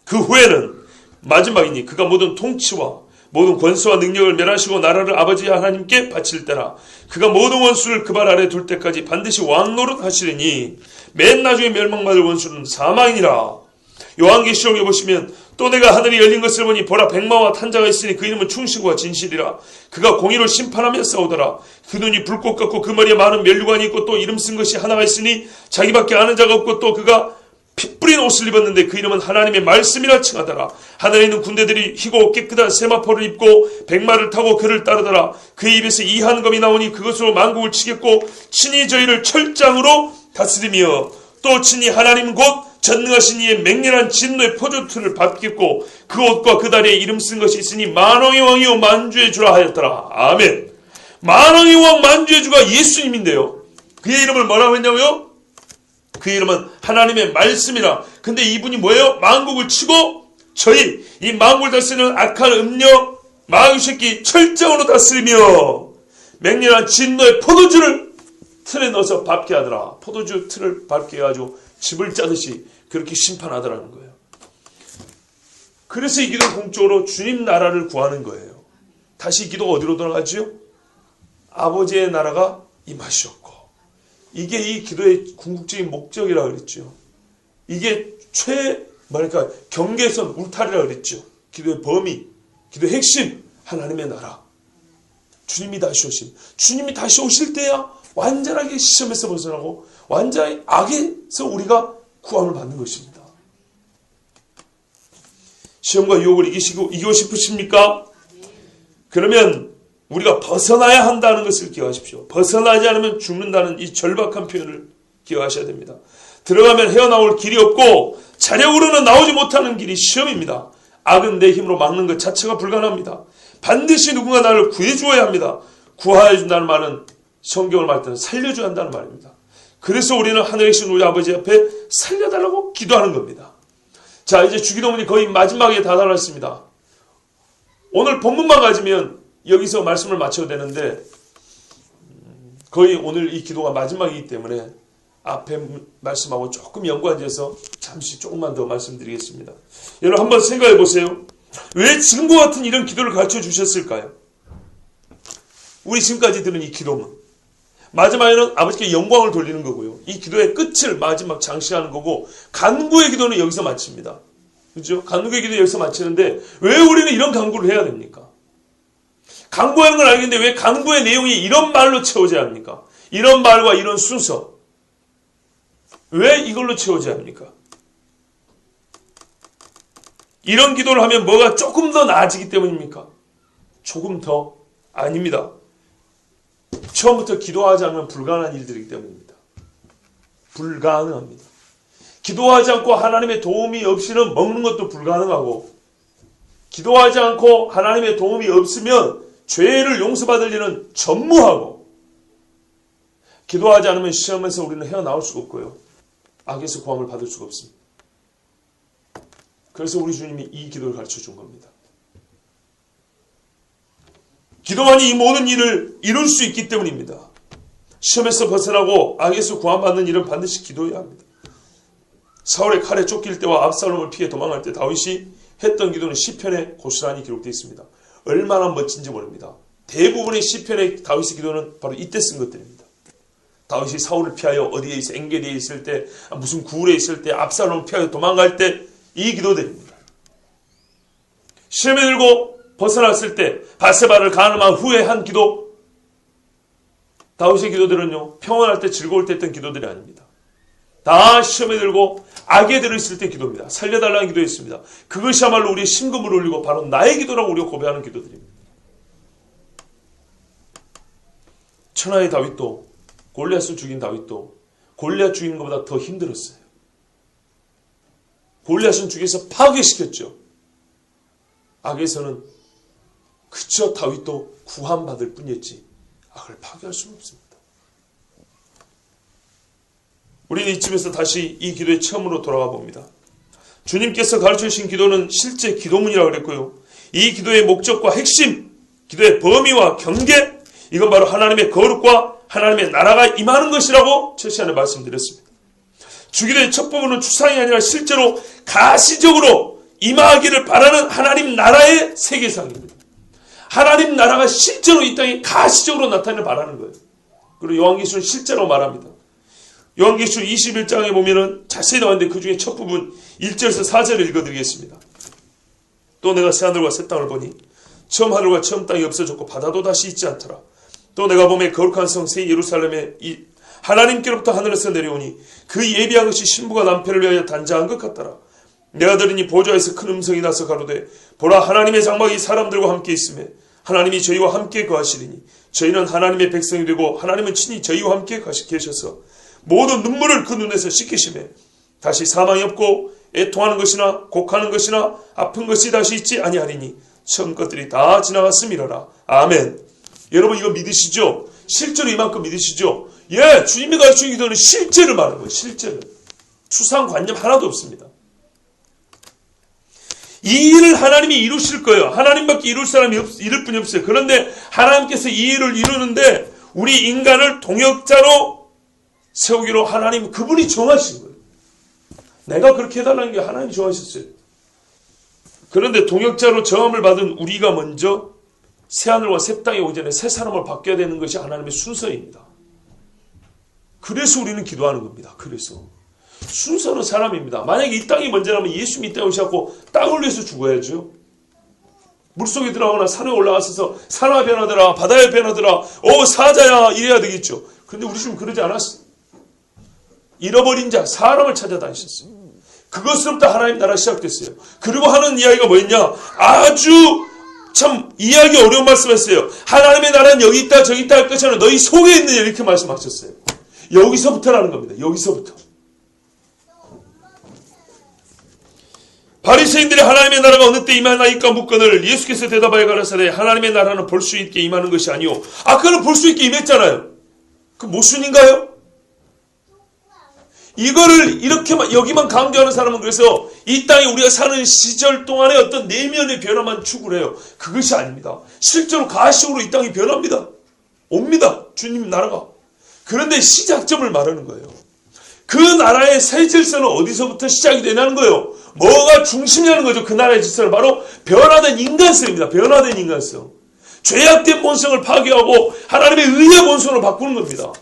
그 후에는 마지막이니 그가 모든 통치와 모든 권세와 능력을 멸하시고 나라를 아버지 하나님께 바칠 때라. 그가 모든 원수를 그 발 아래 둘 때까지 반드시 왕노릇 하시리니 맨 나중에 멸망받을 원수는 사망이니라. 요한계시록에 보시면 또 내가 하늘이 열린 것을 보니 보라 백마와 탄자가 있으니 그 이름은 충신과 진실이라. 그가 공의로 심판하며 싸우더라. 그 눈이 불꽃 같고 그 머리에 많은 면류관이 있고 또 이름 쓴 것이 하나가 있으니 자기밖에 아는 자가 없고 또 그가 피 뿌린 옷을 입었는데 그 이름은 하나님의 말씀이라 칭하더라. 하늘에 있는 군대들이 희고 깨끗한 세마포를 입고 백마를 타고 그를 따르더라. 그의 입에서 이한 검이 나오니 그것으로 만국을 치겠고 친히 저희를 철장으로 다스리며 또 친히 하나님 곧 전능하신 이의 맹렬한 진노의 포도틀을 밟겠고 그 옷과 그 다리에 이름 쓴 것이 있으니 만왕의 왕이요 만주의 주라 하였더라. 아멘. 만왕의 왕 만주의 주가 예수님인데요. 그의 이름을 뭐라고 했냐고요? 그 이름은 하나님의 말씀이라. 근데 이분이 뭐예요? 만국을 치고 저희 이 만국을 다스리는 악한 음녀 마귀 새끼 철장으로 다스리며 맹렬한 진노의 포도주를 틀에 넣어서 밟게 하더라. 포도주 틀을 밟게 해가지고 집을 짜듯이 그렇게 심판하더라는 거예요. 그래서 이 기도는 공적으로 주님 나라를 구하는 거예요. 다시 이 기도가 어디로 돌아가지요? 아버지의 나라가 임하시옵고. 이게 이 기도의 궁극적인 목적이라고 그랬죠. 이게 뭐랄까 경계선 울타리라고 그랬죠. 기도의 범위, 기도의 핵심, 하나님의 나라. 주님이 다시 오심. 주님이 다시 오실 때야 완전하게 시험에서 벗어나고 완전히 악에서 우리가 구원을 받는 것입니다. 시험과 유혹을 이기고 싶으십니까? 그러면 우리가 벗어나야 한다는 것을 기억하십시오. 벗어나지 않으면 죽는다는 이 절박한 표현을 기억하셔야 됩니다. 들어가면 헤어나올 길이 없고 자력으로는 나오지 못하는 길이 시험입니다. 악은 내 힘으로 막는 것 자체가 불가능합니다. 반드시 누군가 나를 구해주어야 합니다. 구하여 준다는 말은 성경을 말할 때는 살려줘야 한다는 말입니다. 그래서 우리는 하늘에 계신 우리 아버지 앞에 살려달라고 기도하는 겁니다. 자, 이제 주기도문이 거의 마지막에 다다랐습니다. 오늘 본문만 가지면 여기서 말씀을 마쳐야 되는데 거의 오늘 이 기도가 마지막이기 때문에 앞에 말씀하고 조금 연관돼서 잠시 조금만 더 말씀드리겠습니다. 여러분 한번 생각해 보세요. 왜 지금과 같은 이런 기도를 가르쳐 주셨을까요? 우리 지금까지 들은 이 기도문 마지막에는 아버지께 영광을 돌리는 거고요. 이 기도의 끝을 마지막 장식하는 거고 간구의 기도는 여기서 마칩니다. 그렇죠? 간구의 기도는 여기서 마치는데 왜 우리는 이런 간구를 해야 됩니까? 간구하는 건 알겠는데 왜 간구의 내용이 이런 말로 채워져야 합니까? 이런 말과 이런 순서 왜 이걸로 채워져야 합니까? 이런 기도를 하면 뭐가 조금 더 나아지기 때문입니까? 조금 더? 아닙니다. 처음부터 기도하지 않으면 불가능한 일들이기 때문입니다. 불가능합니다. 기도하지 않고 하나님의 도움이 없이는 먹는 것도 불가능하고 기도하지 않고 하나님의 도움이 없으면 죄를 용서받을 일은 전무하고 기도하지 않으면 시험에서 우리는 헤어나올 수가 없고요. 악에서 구함을 받을 수가 없습니다. 그래서 우리 주님이 이 기도를 가르쳐 준 겁니다. 기도만이 이 모든 일을 이룰 수 있기 때문입니다. 시험에서 벗어나고 악에서 구원받는 일은 반드시 기도해야 합니다. 사울의 칼에 쫓길 때와 압살롬을 피해 도망갈 때 다윗이 했던 기도는 시편에 고스란히 기록되어 있습니다. 얼마나 멋진지 모릅니다. 대부분의 시편의 다윗의 기도는 바로 이때 쓴 것들입니다. 다윗이 사울을 피하여 어디에 있어 엔게디에 있을 때 무슨 구울에 있을 때 압살롬을 피하여 도망갈 때 이 기도들입니다. 시험에 들고 벗어났을 때 바세바를 간음한 후에 한 기도 다윗의 기도들은요 평안할 때 즐거울 때 했던 기도들이 아닙니다. 다 시험에 들고 악에 들어있을 때 기도입니다. 살려달라는 기도였습니다. 그것이야말로 우리의 심금을 울리고 바로 나의 기도라고 우리가 고백하는 기도들입니다. 천하의 다윗도 골리앗을 죽인 다윗도 골리앗 죽이는 것보다 더 힘들었어요. 골리앗은 죽여서 파괴시켰죠. 악에서는 그저 다윗도 구함받을 뿐이었지 악을 파괴할 수는 없습니다. 우리는 이쯤에서 다시 이 기도의 처음으로 돌아가 봅니다. 주님께서 가르쳐주신 기도는 실제 기도문이라고 그랬고요. 이 기도의 목적과 핵심, 기도의 범위와 경계, 이건 바로 하나님의 거룩과 하나님의 나라가 임하는 것이라고 첫 시간에 말씀드렸습니다. 주기도의 첫 부분은 추상이 아니라 실제로 가시적으로 임하기를 바라는 하나님 나라의 세계상입니다. 하나님 나라가 실제로 이 땅에 가시적으로 나타내는 바라는 거예요. 그리고 요한계시록 실제로 말합니다. 요한계시록 21장에 보면은 자세히 나왔는데 그 중에 첫 부분 1절에서 4절을 읽어드리겠습니다. 또 내가 새 하늘과 새 땅을 보니 처음 하늘과 처음 땅이 없어졌고 바다도 다시 있지 않더라. 또 내가 보매 거룩한 성 새 예루살렘에 하나님께로부터 하늘에서 내려오니 그 예비한 것이 신부가 남편을 위하여 단장한 것 같더라. 내가 들으니 보좌에서 큰 음성이 나서 가로되 보라 하나님의 장막이 사람들과 함께 있으며 하나님이 저희와 함께 거하시리니 저희는 하나님의 백성이 되고 하나님은 친히 저희와 함께 계셔서 모든 눈물을 그 눈에서 씻기시며 다시 사망이 없고 애통하는 것이나 곡하는 것이나 아픈 것이 다시 있지 아니하리니 처음 것들이 다 지나갔음이라라. 아멘. 여러분 이거 믿으시죠? 실제로 이만큼 믿으시죠? 예, 주님이 가르치는 기도는 실제를 말하는 거예요. 실제를. 추상관념 하나도 없습니다. 이 일을 하나님이 이루실 거예요. 하나님밖에 이룰 사람이 이룰 분이 없어요. 그런데 하나님께서 이 일을 이루는데 우리 인간을 동역자로 세우기로 하나님 그분이 정하신 거예요. 내가 그렇게 해달라는 게 하나님이 정하셨어요. 그런데 동역자로 정함을 받은 우리가 먼저 새하늘과 새 땅이 오기 전에 새 사람을 바뀌어야 되는 것이 하나님의 순서입니다. 그래서 우리는 기도하는 겁니다. 그래서 순서는 사람입니다. 만약에 이 땅이 먼저라면 예수님이 이 땅에 오셔서 땅을 위해서 죽어야죠. 물속에 들어가거나 산에 올라가서 산화 변하더라 바다에 변하더라 사자야 이래야 되겠죠. 그런데 우리 주님 그러지 않았어요. 잃어버린 자 사람을 찾아다니셨어요. 그것으로부터 하나님 나라 시작됐어요. 그리고 하는 이야기가 뭐였냐, 아주 참 이해하기 어려운 말씀했어요. 하나님의 나라는 여기 있다 저기 있다 할 것이 아니라 너희 속에 있느냐 이렇게 말씀하셨어요. 여기서부터라는 겁니다. 여기서부터. 바리새인들이 하나님의 나라가 어느 때 임하나이까 묻거늘 예수께서 대답하여 가라사대 하나님의 나라는 볼 수 있게 임하는 것이 아니오. 아까는 볼 수 있게 임했잖아요. 그 모순인가요? 이거를 이렇게만 여기만 강조하는 사람은 그래서 이 땅에 우리가 사는 시절 동안에 어떤 내면의 변화만 추구를 해요. 그것이 아닙니다. 실제로 가시적으로 이 땅이 변합니다. 옵니다. 주님 나라가. 그런데 시작점을 말하는 거예요. 그 나라의 새 질서는 어디서부터 시작이 되냐는 거예요. 뭐가 중심이라는 거죠. 그 나라의 질서는 바로 변화된 인간성입니다. 변화된 인간성. 죄악된 본성을 파괴하고 하나님의 의의 본성으로 바꾸는 겁니다.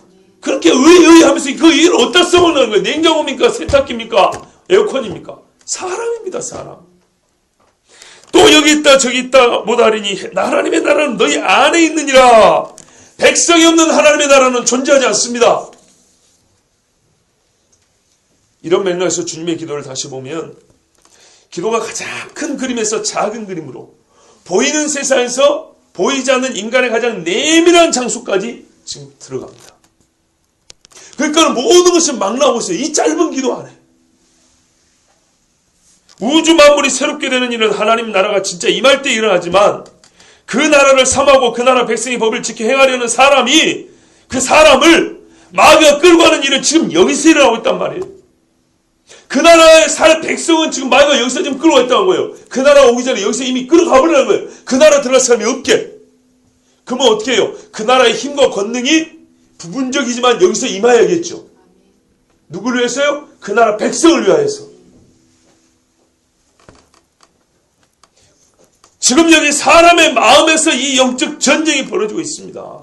그렇게 의 하면서 그 의를 어디다 써먹는 거예요. 냉장고입니까? 세탁기입니까? 에어컨입니까? 사람입니다. 사람. 또 여기 있다 저기 있다 못하리니 하나님의 나라는 너희 안에 있느니라. 백성이 없는 하나님의 나라는 존재하지 않습니다. 이런 맥락에서 주님의 기도를 다시 보면 기도가 가장 큰 그림에서 작은 그림으로 보이는 세상에서 보이지 않는 인간의 가장 내밀한 장소까지 지금 들어갑니다. 그러니까 모든 것이 막 나오고 있어요. 이 짧은 기도 안에. 우주 만물이 새롭게 되는 일은 하나님 나라가 진짜 임할 때 일어나지만 그 나라를 삼하고 그 나라 백성의 법을 지켜 행하려는 사람이 그 사람을 마귀가 끌고 가는 일은 지금 여기서 일어나고 있단 말이에요. 그 나라의 살 백성은 지금 마귀가 여기서 지금 끌고 있다는 거예요. 그 나라가 오기 전에 여기서 이미 끌어가 버리는 거예요. 그 나라 들어갈 사람이 없게. 그러면 어떻게 해요? 그 나라의 힘과 권능이 부분적이지만 여기서 임하야겠죠. 누구를 위해서요? 그 나라 백성을 위하여서. 지금 여기 사람의 마음에서 이 영적 전쟁이 벌어지고 있습니다.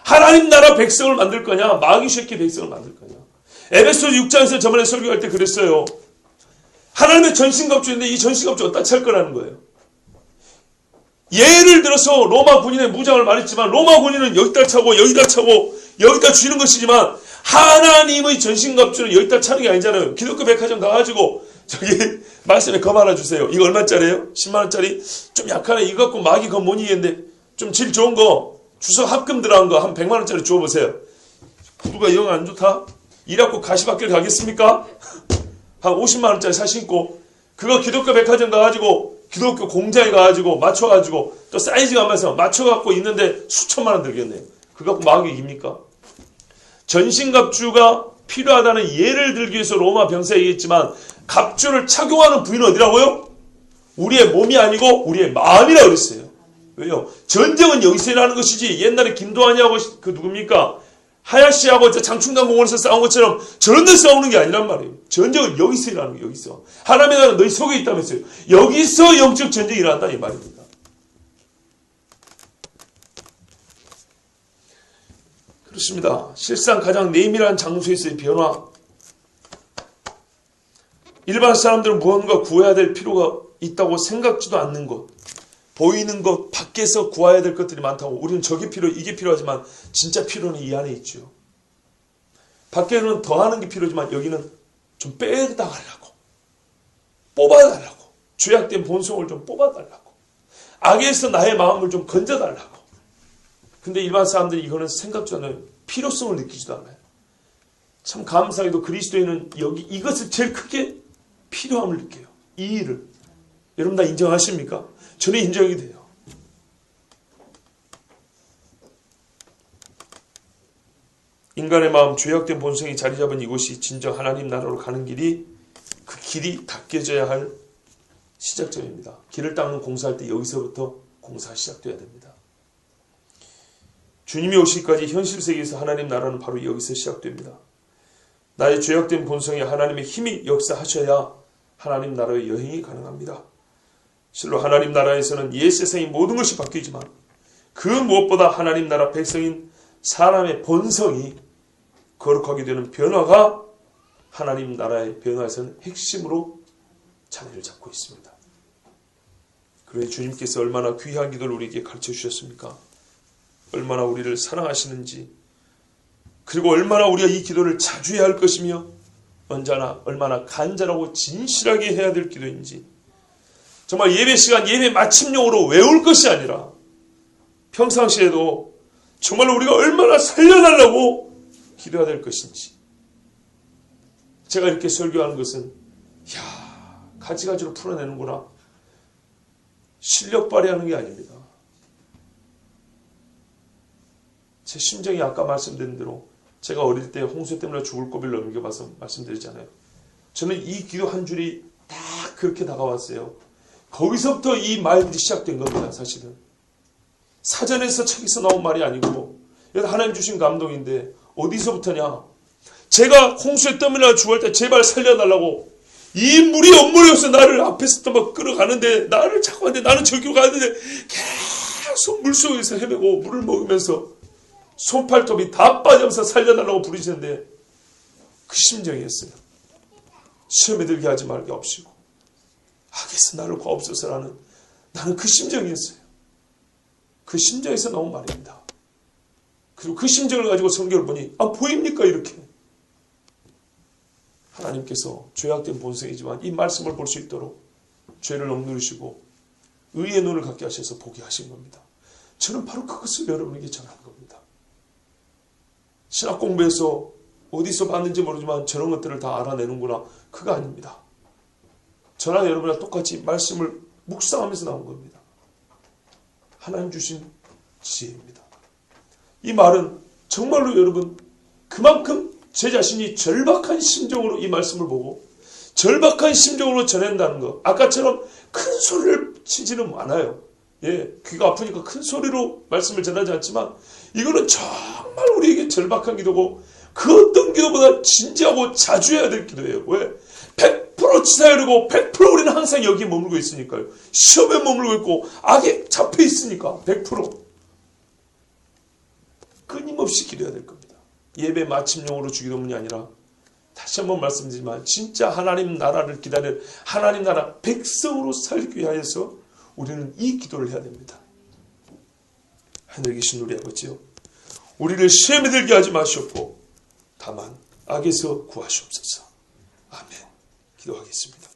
하나님 나라 백성을 만들 거냐? 마귀 새끼 백성을 만들 거냐? 에베소 6장에서 저번에 설교할 때 그랬어요. 하나님의 전신갑주인데 이 전신갑주 어디다 찰 거라는 거예요. 예를 들어서 로마 군인의 무장을 말했지만 로마 군인은 여기다 차고 여기다 차고 여기다 쥐는 것이지만 하나님의 전신갑주는 여기다 차는 게 아니잖아요. 기독교 백화점 가가지고 저기 말씀에 검 하나 주세요. 이거 얼마짜리예요? 10만원짜리? 좀 약하네. 이거 갖고 마귀 검 못 이기겠는데 좀 질 좋은 거 주석 합금 들어간 거 한 100만원짜리 주워보세요. 구두가 영 안 좋다? 이래갖고 가시밭길 가겠습니까? 한 50만원짜리 사 신고 그거 기독교 백화점 가가지고 기독교 공장에 가가지고 맞춰가지고 또 사이즈가 안 맞아서 맞춰갖고 있는데 수천만원 들겠네요. 그거 갖고 마귀 이깁니까? 전신갑주가 필요하다는 예를 들기 위해서 로마 병사에 얘기했지만 갑주를 착용하는 부위는 어디라고요? 우리의 몸이 아니고 우리의 마음이라고 그랬어요. 왜요? 전쟁은 여기서 일어나는 것이지 옛날에 김도환이하고 그 누굽니까? 하야시하고 장충당 공원에서 싸운 것처럼 저런 데 싸우는 게 아니란 말이에요. 전쟁은 여기서 일어나는 거예요. 여기서. 하나님의 나라는 너희 속에 있다면서요. 여기서 영적 전쟁이 일어난다 이 말입니다. 그렇습니다. 실상 가장 내밀한 장소에서의 변화. 일반 사람들은 무언가 구해야 될 필요가 있다고 생각지도 않는 것. 보이는 것 밖에서 구해야 될 것들이 많다고. 우리는 저게 이게 필요하지만 진짜 필요는 이 안에 있죠. 밖에는 더 하는 게 필요하지만 여기는 좀 빼달라고. 뽑아달라고. 죄악된 본성을 좀 뽑아달라고. 악에서 나의 마음을 좀 건져달라고. 근데 일반 사람들이 이거는 생각지도 않아요. 필요성을 느끼지도 않아요. 참 감사하게도 그리스도인은 여기 이것을 제일 크게 필요함을 느껴요. 이 일을. 여러분 다 인정하십니까? 저는 인정이 돼요. 인간의 마음, 죄악된 본성이 자리 잡은 이곳이 진정 하나님 나라로 가는 길이 그 길이 닦여져야 할 시작점입니다. 길을 닦는 공사할 때 여기서부터 공사가 시작돼야 됩니다. 주님이 오시기까지 현실 세계에서 하나님 나라는 바로 여기서 시작됩니다. 나의 죄악된 본성에 하나님의 힘이 역사하셔야 하나님 나라의 여행이 가능합니다. 실로 하나님 나라에서는 옛 세상의 모든 것이 바뀌지만 그 무엇보다 하나님 나라 백성인 사람의 본성이 거룩하게 되는 변화가 하나님 나라의 변화에서는 핵심으로 자리를 잡고 있습니다. 그러니 주님께서 얼마나 귀한 기도를 우리에게 가르쳐 주셨습니까? 얼마나 우리를 사랑하시는지, 그리고 얼마나 우리가 이 기도를 자주 해야 할 것이며 언제나 얼마나 간절하고 진실하게 해야 될 기도인지 정말 예배 시간, 예배 마침용으로 외울 것이 아니라 평상시에도 정말로 우리가 얼마나 살려달라고 기도해야 될 것인지. 제가 이렇게 설교하는 것은 가지가지로 풀어내는구나, 실력 발휘하는 게 아닙니다. 제 심정이 아까 말씀드린 대로 제가 어릴 때 홍수 때문에 죽을 고비를 넘겨봐서 말씀드리잖아요. 저는 이 기도 한 줄이 딱 그렇게 다가왔어요. 거기서부터 이 말들이 시작된 겁니다. 사실은 사전에서 책에서 나온 말이 아니고 하나님 주신 감동인데, 어디서부터냐, 제가 홍수에 떠밀려 죽을 때 제발 살려달라고 이 물이 엇물려서 나를 앞에서 막 끌어가는데, 나를 자꾸 하는데, 나는 저기로 가는데 계속 물속에서 헤매고 물을 먹으면서 손팔톱이 다 빠져서 살려달라고 부르시는데, 그 심정이었어요. 시험에 들게 하지 말게 없이고 악에서 나를 구하옵소서라는, 나는 그 심정이었어요. 그 심정에서 나온 말입니다. 그리고 그 심정을 가지고 성경을 보니 보입니까? 이렇게 하나님께서 죄악된 본성이지만 이 말씀을 볼 수 있도록 죄를 억누르시고 의의 눈을 갖게 하셔서 보게 하신 겁니다. 저는 바로 그것을 여러분에게 전하는 겁니다. 신학 공부에서 어디서 봤는지 모르지만 저런 것들을 다 알아내는구나, 그거 아닙니다. 저나 여러분이랑 똑같이 말씀을 묵상하면서 나온 겁니다. 하나님 주신 지혜입니다. 이 말은 정말로 여러분, 그만큼 제 자신이 절박한 심정으로 이 말씀을 보고 절박한 심정으로 전한다는 것. 아까처럼 큰 소리를 치지는 않아요. 귀가 아프니까 큰 소리로 말씀을 전하지 않지만, 이거는 정말 우리에게 절박한 기도고 그 어떤 기도보다 진지하고 자주 해야 될 기도예요. 왜? 100% 치사하려고 100% 우리는 항상 여기에 머물고 있으니까요. 시험에 머물고 있고 악에 잡혀 있으니까 100% 끊임없이 기도해야 될 겁니다. 예배 마침용으로 주기도문이 아니라, 다시 한번 말씀드리지만 진짜 하나님 나라를 기다릴 하나님 나라 백성으로 살기 위하여서 우리는 이 기도를 해야 됩니다. 하늘에 계신 우리 아버지요, 우리를 시험에 들게 하지 마시옵고 다만 악에서 구하시옵소서. 아멘. 기도하겠습니다.